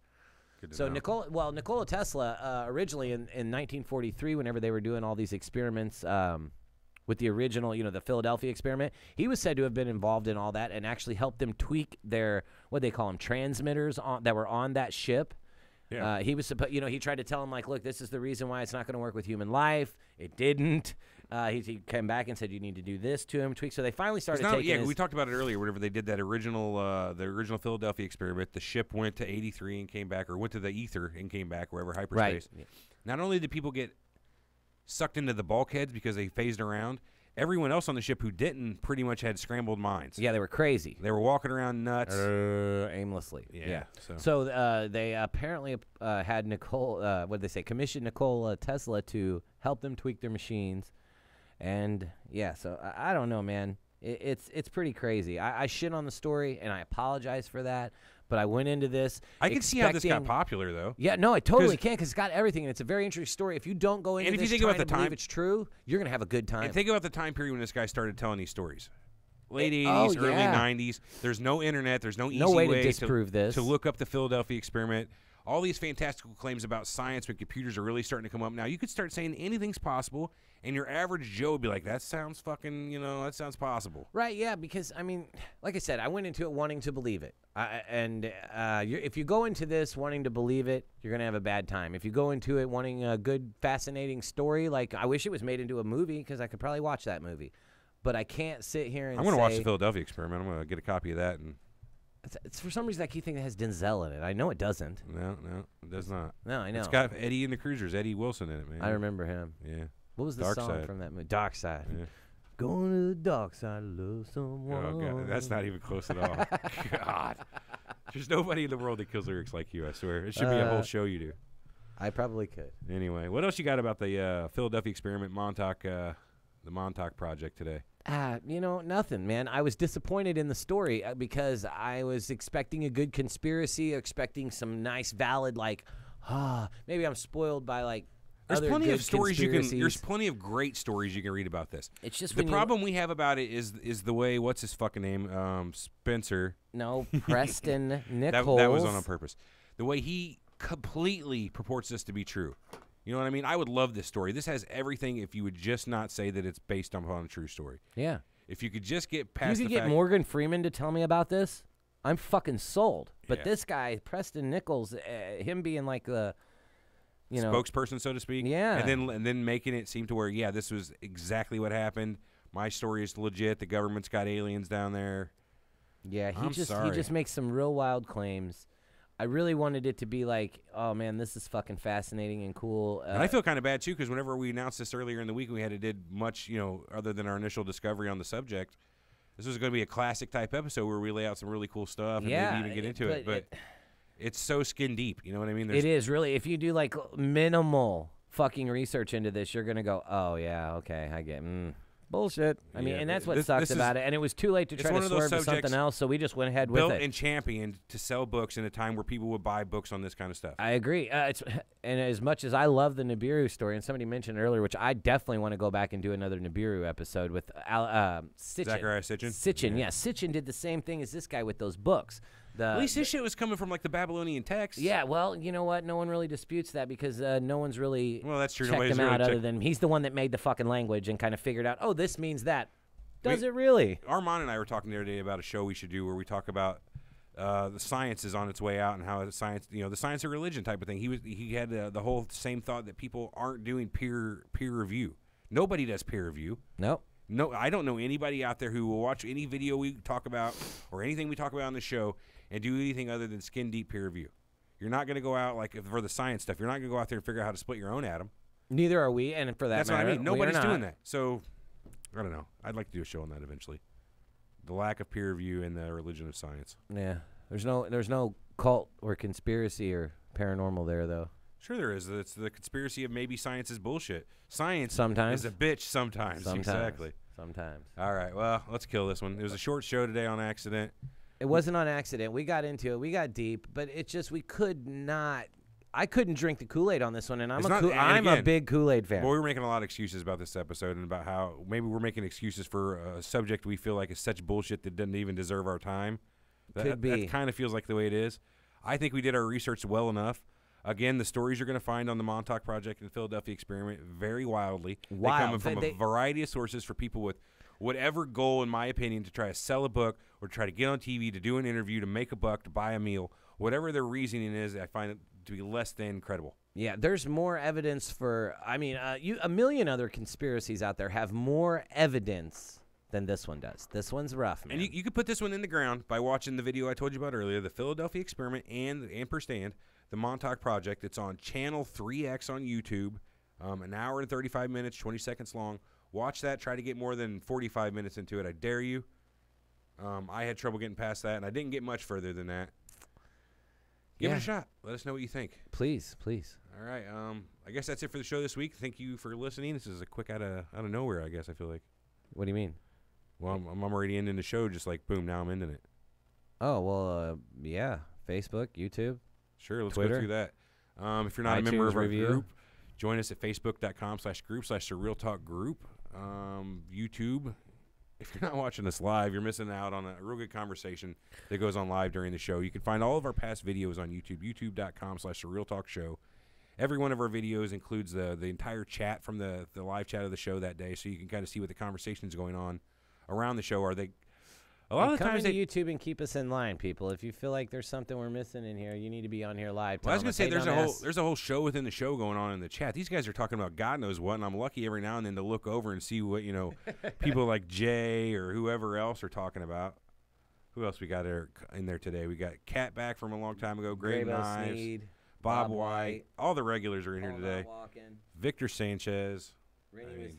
So Nikola Tesla originally in 1943, whenever they were doing all these experiments with the original, the Philadelphia experiment, he was said to have been involved in all that and actually helped them tweak their, what they call them, transmitters that were on that ship. Yeah. He was he tried to tell them, like, look, this is the reason why it's not going to work with human life. It didn't. He came back and said you need to do this to him, tweak. So they finally started taking. Yeah, we talked about it earlier. Whenever they did that original, the original Philadelphia experiment, the ship went to 83 and came back, or went to the ether and came back, wherever hyperspace. Right. Yeah. Not only did people get sucked into the bulkheads because they phased around, everyone else on the ship who didn't pretty much had scrambled minds. Yeah, they were crazy. They were walking around nuts. Aimlessly. Yeah. So they apparently had commissioned Nikola Tesla to help them tweak their machines. And, yeah, so I don't know, man. It's pretty crazy. I shit on the story, and I apologize for that. But I went into this. I can see how this got popular, though. Yeah, no, I totally can, because it's got everything, and it's a very interesting story. If you don't go into this trying to believe it's true, you're going to have a good time. And think about the time period when this guy started telling these stories. Late 80s, early 90s. There's no internet. There's no easy way to disprove this. To look up the Philadelphia experiment. All these fantastical claims about science when computers are really starting to come up. Now, you could start saying anything's possible, and your average Joe would be like, that sounds fucking, that sounds possible. Right, yeah, because, I mean, like I said, I went into it wanting to believe it. If you go into this wanting to believe it, you're going to have a bad time. If you go into it wanting a good, fascinating story, like, I wish it was made into a movie, because I could probably watch that movie. But I can't sit here and I'm going to watch the Philadelphia experiment. I'm going to get a copy of that and... It's for some reason I keep thinking it has Denzel in it. I know it doesn't. No, it does not. No, I know. It's got Eddie and the Cruisers, Eddie Wilson in it, man. I remember him. Yeah. What was the song from that movie? Dark Side. Yeah. Going to the dark side, love someone. Oh, God. That's not even close at all. God. There's nobody in the world that kills lyrics like you, I swear. It should be a whole show you do. I probably could. Anyway, what else you got about the Philadelphia experiment, the Montauk Project today? Nothing, man. I was disappointed in the story because I was expecting a good conspiracy, expecting some nice, valid, maybe I'm spoiled by, there's other plenty good of stories there's plenty of great stories you can read about this. It's just the problem we have about it is the way, what's his fucking name? Spencer. No, Preston Nichols. That was on purpose. The way he completely purports this to be true. You know what I mean? I would love this story. This has everything if you would just not say that it's based upon a true story. Yeah. If you could just get past the fact... You could get Morgan Freeman to tell me about this, I'm fucking sold. But this guy, Preston Nichols, him being like the, spokesperson, so to speak. Yeah. And then making it seem to where, this was exactly what happened. My story is legit. The government's got aliens down there. Yeah, he just makes some real wild claims. I really wanted it to be like, oh, man, this is fucking fascinating and cool. And I feel kind of bad, too, because whenever we announced this earlier in the week, we did much, other than our initial discovery on the subject. This was going to be a classic-type episode where we lay out some really cool stuff and maybe even get into it. But it's so skin deep. You know what I mean? It is, really. If you do, minimal fucking research into this, you're going to go, oh, yeah, okay, I get bullshit. I mean, and that's what sucks about it. And it was too late to try to swerve to something else, so we just went ahead with it. Built and championed to sell books in a time where people would buy books on this kind of stuff. I agree. And as much as I love the Nibiru story, and somebody mentioned earlier, which I definitely want to go back and do another Nibiru episode with Sitchin. Zachariah Sitchin? Sitchin, yeah. Sitchin did the same thing as this guy with those books. At least this shit was coming from, like, the Babylonian text. Yeah, well, you know what? No one really disputes that because no one's really that's true. checked him out other than he's the one that made the fucking language and kind of figured out, oh, this means that. Does it really? Armand and I were talking the other day about a show we should do where we talk about the science is on its way out and how the science, the science of religion type of thing. He had the whole same thought that people aren't doing peer review. Nobody does peer review. Nope. No, I don't know anybody out there who will watch any video we talk about or anything we talk about on the show and do anything other than skin deep peer review. You're not going to go out, like, for the science stuff, you're not going to go out there and figure out how to split your own atom. Neither are we, and for that That's matter, what I mean. Nobody's doing that. So, I don't know. I'd like to do a show on that eventually. The lack of peer review in the religion of science. Yeah. There's no cult or conspiracy or paranormal there, though. Sure there is. It's the conspiracy of maybe science is bullshit. Science sometimes is a bitch sometimes. Exactly. Sometimes. All right. Well, let's kill this one. It was a short show today on accident. It wasn't on accident. We got into it. We got deep, but it's just we could not. I couldn't drink the Kool-Aid on this one, and I'm a big Kool-Aid fan. Well, we were making a lot of excuses about this episode and about how maybe we're making excuses for a subject we feel like is such bullshit that doesn't even deserve our time. Could be. That kind of feels like the way it is. I think we did our research well enough. Again, the stories you're going to find on the Montauk Project and the Philadelphia Experiment very wildly. Wild. They come from a variety of sources for people with whatever goal, in my opinion, to try to sell a book or try to get on TV, to do an interview, to make a buck, to buy a meal. Whatever their reasoning is, I find it to be less than credible. Yeah, there's more evidence for, a million other conspiracies out there have more evidence than this one does. This one's rough, man. And you could put this one in the ground by watching the video I told you about earlier, the Philadelphia Experiment and ampersand, the Montauk Project. It's on channel 3X on YouTube, an hour and 35 minutes, 20 seconds long. Watch that. Try to get more than 45 minutes into it. I dare you. I had trouble getting past that, and I didn't get much further than that. Give it a shot. Let us know what you think. Please, please. All right. I guess that's it for the show this week. Thank you for listening. This is a quick out of nowhere, I guess, I feel like. What do you mean? Well, I'm already ending the show just like, boom, now I'm ending it. Oh, well, yeah. Facebook, YouTube. Sure, let's Twitter. go through that. If you're not a member of our group, join us at facebook.com/group/Surreal Talk group. YouTube. If you're not watching us live, you're missing out on a real good conversation that goes on live during the show. You can find all of our past videos on YouTube, youtube.com/Surreal Talk Show. Every one of our videos includes the entire chat from the live chat of the show that day, so you can kind of see what the conversation's going on around the show. A lot of the times come to YouTube and keep us in line, people. If you feel like there's something we're missing in here, you need to be on here live. Well, I was going to say there's a whole show within the show going on in the chat. These guys are talking about God knows what, and I'm lucky every now and then to look over and see what people like Jay or whoever else are talking about. Who else we got in there today? We got Kat back from a long time ago. Grave Knives, Sneed, Bob White. All the regulars are in here today. Walking. Victor Sanchez.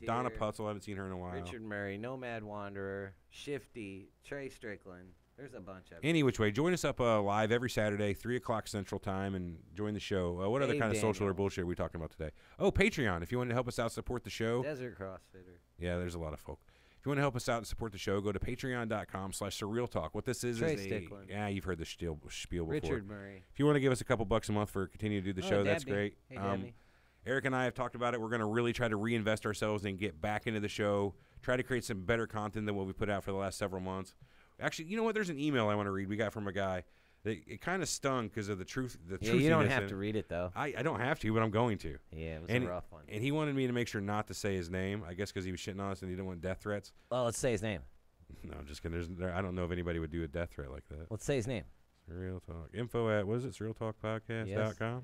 Donna here. Putzel, I haven't seen her in a while. Richard Murray, Nomad Wanderer, Shifty, Trey Strickland. There's a bunch of them. Any which way, join us up live every Saturday, 3 o'clock Central Time, and join the show. What other kind of social or bullshit are we talking about today? Oh, Patreon. If you want to help us out, support the show. Desert CrossFitter. Yeah, there's a lot of folk. If you want to help us out and support the show, go to patreon.com/Surreal Talk. What this is Trey Strickland. you've heard the spiel before. Richard Murray. If you want to give us a couple bucks a month for continuing to do the show, that's great. Hey, Dabney. Eric and I have talked about it. We're going to really try to reinvest ourselves and get back into the show, try to create some better content than what we put out for the last several months. Actually, you know what? There's an email I want to read we got from a guy. It kind of stung because of the truth. You don't have to read it, though. I don't have to, but I'm going to. Yeah, it was a rough one. And he wanted me to make sure not to say his name, I guess because he was shitting on us and he didn't want death threats. Well, let's say his name. No, I'm just kidding. I don't know if anybody would do a death threat like that. Let's say his name. Surreal Talk. Info at, what is it, surrealtalkpodcast.com?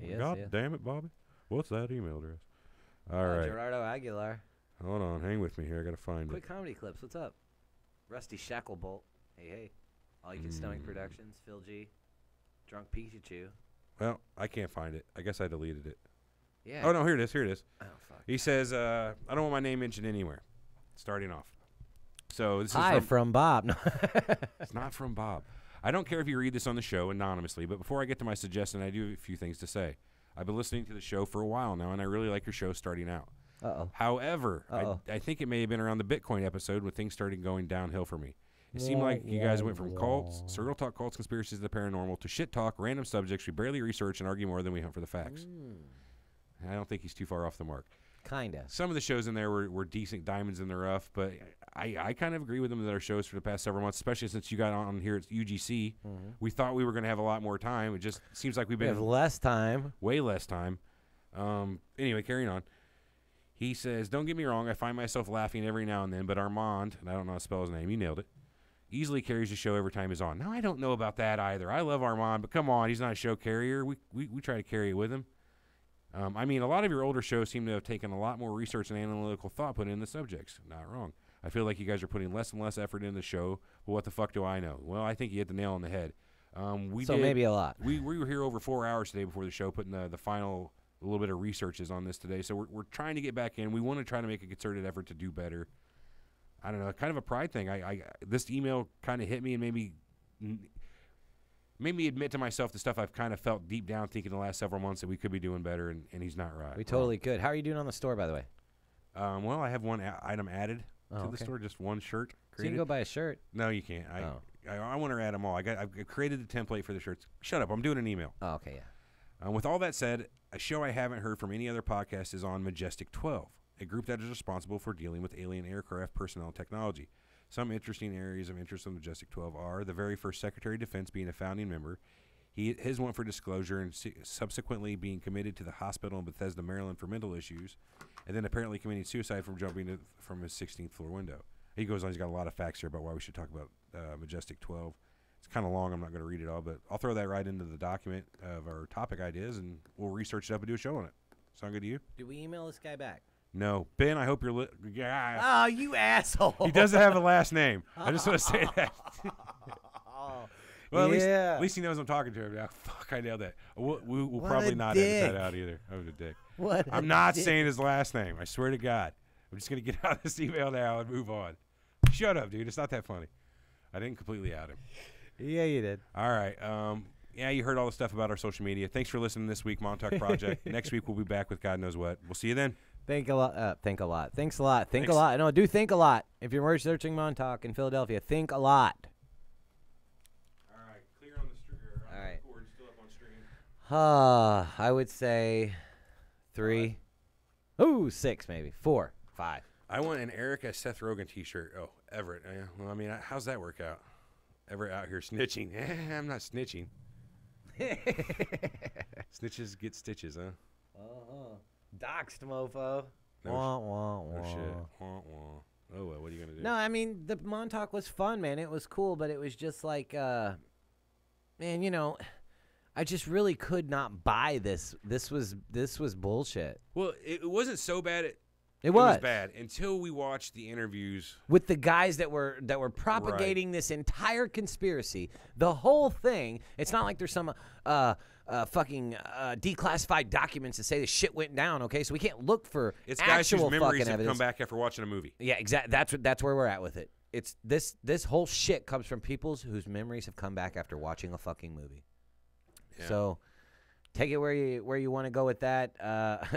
Yes, God yes. damn it, Bobby. What's that email address? All right. Gerardo Aguilar. Hold on. Hang with me here. I got to find Quick it. comedy clips. What's up? Rusty Shacklebolt. Hey. All You Can Stomach Productions. Phil G. Drunk Pikachu. Well, I can't find it. I guess I deleted it. Yeah. Oh, no. Here it is. Oh, fuck. He says, I don't want my name mentioned anywhere. Starting off. So this Hi is from Bob. No. It's not from Bob. I don't care if you read this on the show anonymously, but before I get to my suggestion, I do have a few things to say. I've been listening to the show for a while now, and I really like your show starting out. However, I think it may have been around the Bitcoin episode when things started going downhill for me. It seemed like you guys went from cults, Surreal Talk, cults, conspiracies, to the paranormal, to shit talk, random subjects we barely research and argue more than we hunt for the facts. I don't think he's too far off the mark. Kinda. Some of the shows in there were decent diamonds in the rough, but I kind of agree with them that our shows for the past several months, especially since you got on here at UGC, we thought we were going to have a lot more time. It just seems like we have less time. Way less time. Anyway, carrying on. He says, don't get me wrong, I find myself laughing every now and then, but Armand, and I don't know how to spell his name, you nailed it, easily carries the show every time he's on. Now, I don't know about that either. I love Armand, but come on, he's not a show carrier. We try to carry it with him. I mean, a lot of your older shows seem to have taken a lot more research and analytical thought put in the subjects. Not wrong. I feel like you guys are putting less and less effort in the show, but what the fuck do I know? Well, I think you hit the nail on the head. Maybe a lot. We were here over 4 hours today before the show, putting the final little bit of researches on this today. So we're trying to get back in. We want to try to make a concerted effort to do better. I don't know, kind of a pride thing. This email kind of hit me and made me admit to myself the stuff I've kind of felt deep down thinking the last several months that we could be doing better, and he's not right. We totally could. How are you doing on the store, by the way? Well, I have one item added to the store, just one shirt created. So you can go buy a shirt. No, you can't. I want to add them all. I've created the template for the shirts. Shut up. I'm doing an email. Oh, okay, yeah. With all that said, a show I haven't heard from any other podcast is on Majestic 12, a group that is responsible for dealing with alien aircraft personnel technology. Some interesting areas of interest on Majestic 12 are the very first Secretary of Defense being a founding member, his one for disclosure and subsequently being committed to the hospital in Bethesda, Maryland for mental issues, and then apparently committing suicide from jumping from his 16th floor window. He goes on, he's got a lot of facts here about why we should talk about Majestic 12. It's kind of long, I'm not going to read it all, but I'll throw that right into the document of our topic ideas, and we'll research it up and do a show on it. Sound good to you? Did we email this guy back? No. Ben, I hope you're Oh, you asshole. He doesn't have a last name. I just want to say that. Well, at least he knows I'm talking to him now. Fuck, I nailed that. We'll probably not edit that out either. I'm a dick. I'm not saying his last name. I swear to God. I'm just going to get out of this email now and move on. Shut up, dude. It's not that funny. I didn't completely out him. Yeah, you did. All right. Yeah, you heard all the stuff about our social media. Thanks for listening this week, Montauk Project. Next week, we'll be back with God knows what. We'll see you then. Think a lot. Think a lot. Thanks a lot. Think a lot. No, do think a lot. If you're researching Montauk in Philadelphia, think a lot. All right. Clear on the stream. All right. Record, still up on stream. I would say 3. Ooh, 6 maybe. 4, 5. I want an Erica Seth Rogen T-shirt. Oh, Everett. Well, I mean, how's that work out? Everett out here snitching. I'm not snitching. Snitches get stitches, huh? Doxed, mofo. No shit. Oh, well, what are you going to do? No, I mean, the Montauk was fun, man. It was cool, but it was just like, man, you know, I just really could not buy this. This was bullshit. Well, it wasn't so bad. It was bad until we watched the interviews with the guys that were propagating this entire conspiracy. The whole thing. It's not like there's some fucking declassified documents that say this shit went down. Okay, so we can't look for it's guys whose memories have evidence. Come back after watching a movie. Yeah, exactly. That's where we're at with it. It's this whole shit comes from people whose memories have come back after watching a fucking movie. Yeah. So. Take it where you want to go with that.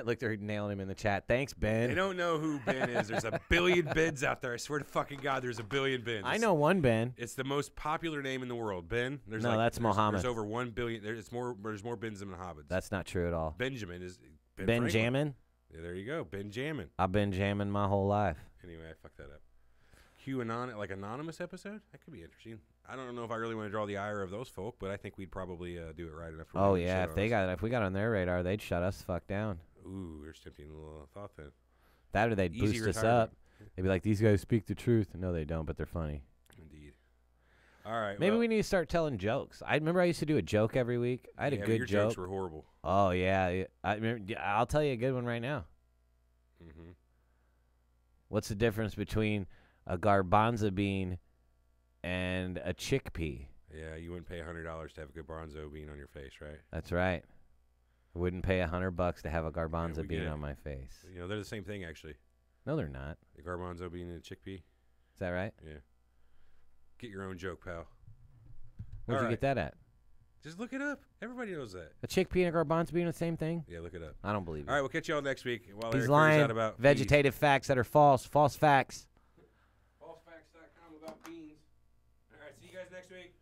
Look, they're nailing him in the chat. Thanks, Ben. They don't know who Ben is. There's a billion Bens out there. I swear to fucking God, there's a billion Bens. I know one Ben. It's the most popular name in the world. Ben. That's Mohammed. There's over 1 billion. There's more Bens than Mohammeds. That's not true at all. Benjamin is Benjamin. Yeah, there you go. Benjamin. I've been jamming my whole life. Anyway, I fucked that up. QAnon, anonymous episode? That could be interesting. I don't know if I really want to draw the ire of those folk, but I think we'd probably do it right enough. Oh yeah, if we got on their radar, they'd shut us the fuck down. Ooh, there's tempting a little thought then. That or they'd boost us up. They'd be like, these guys speak the truth. No, they don't, but they're funny. Indeed. All right. Maybe we need to start telling jokes. I remember I used to do a joke every week. I had a good your joke. Jokes were horrible. Oh yeah, I'll tell you a good one right now. Mm-hmm. What's the difference between a garbanzo bean and a chickpea? Yeah, you wouldn't pay $100 to have a garbanzo bean on your face, right? That's right. I wouldn't pay $100 to have a garbanzo bean on my face. You know, they're the same thing, actually. No, they're not. The garbanzo bean and a chickpea. Is that right? Yeah. Get your own joke, pal. Where'd you get that at? Just look it up. Everybody knows that. A chickpea and a garbanzo bean are the same thing? Yeah, look it up. I don't believe it. All right, we'll catch y'all next week. While He's Eric lying. Out about Vegetative facts that are false. False facts. Falsefacts.com about beans. All right, see you guys next week.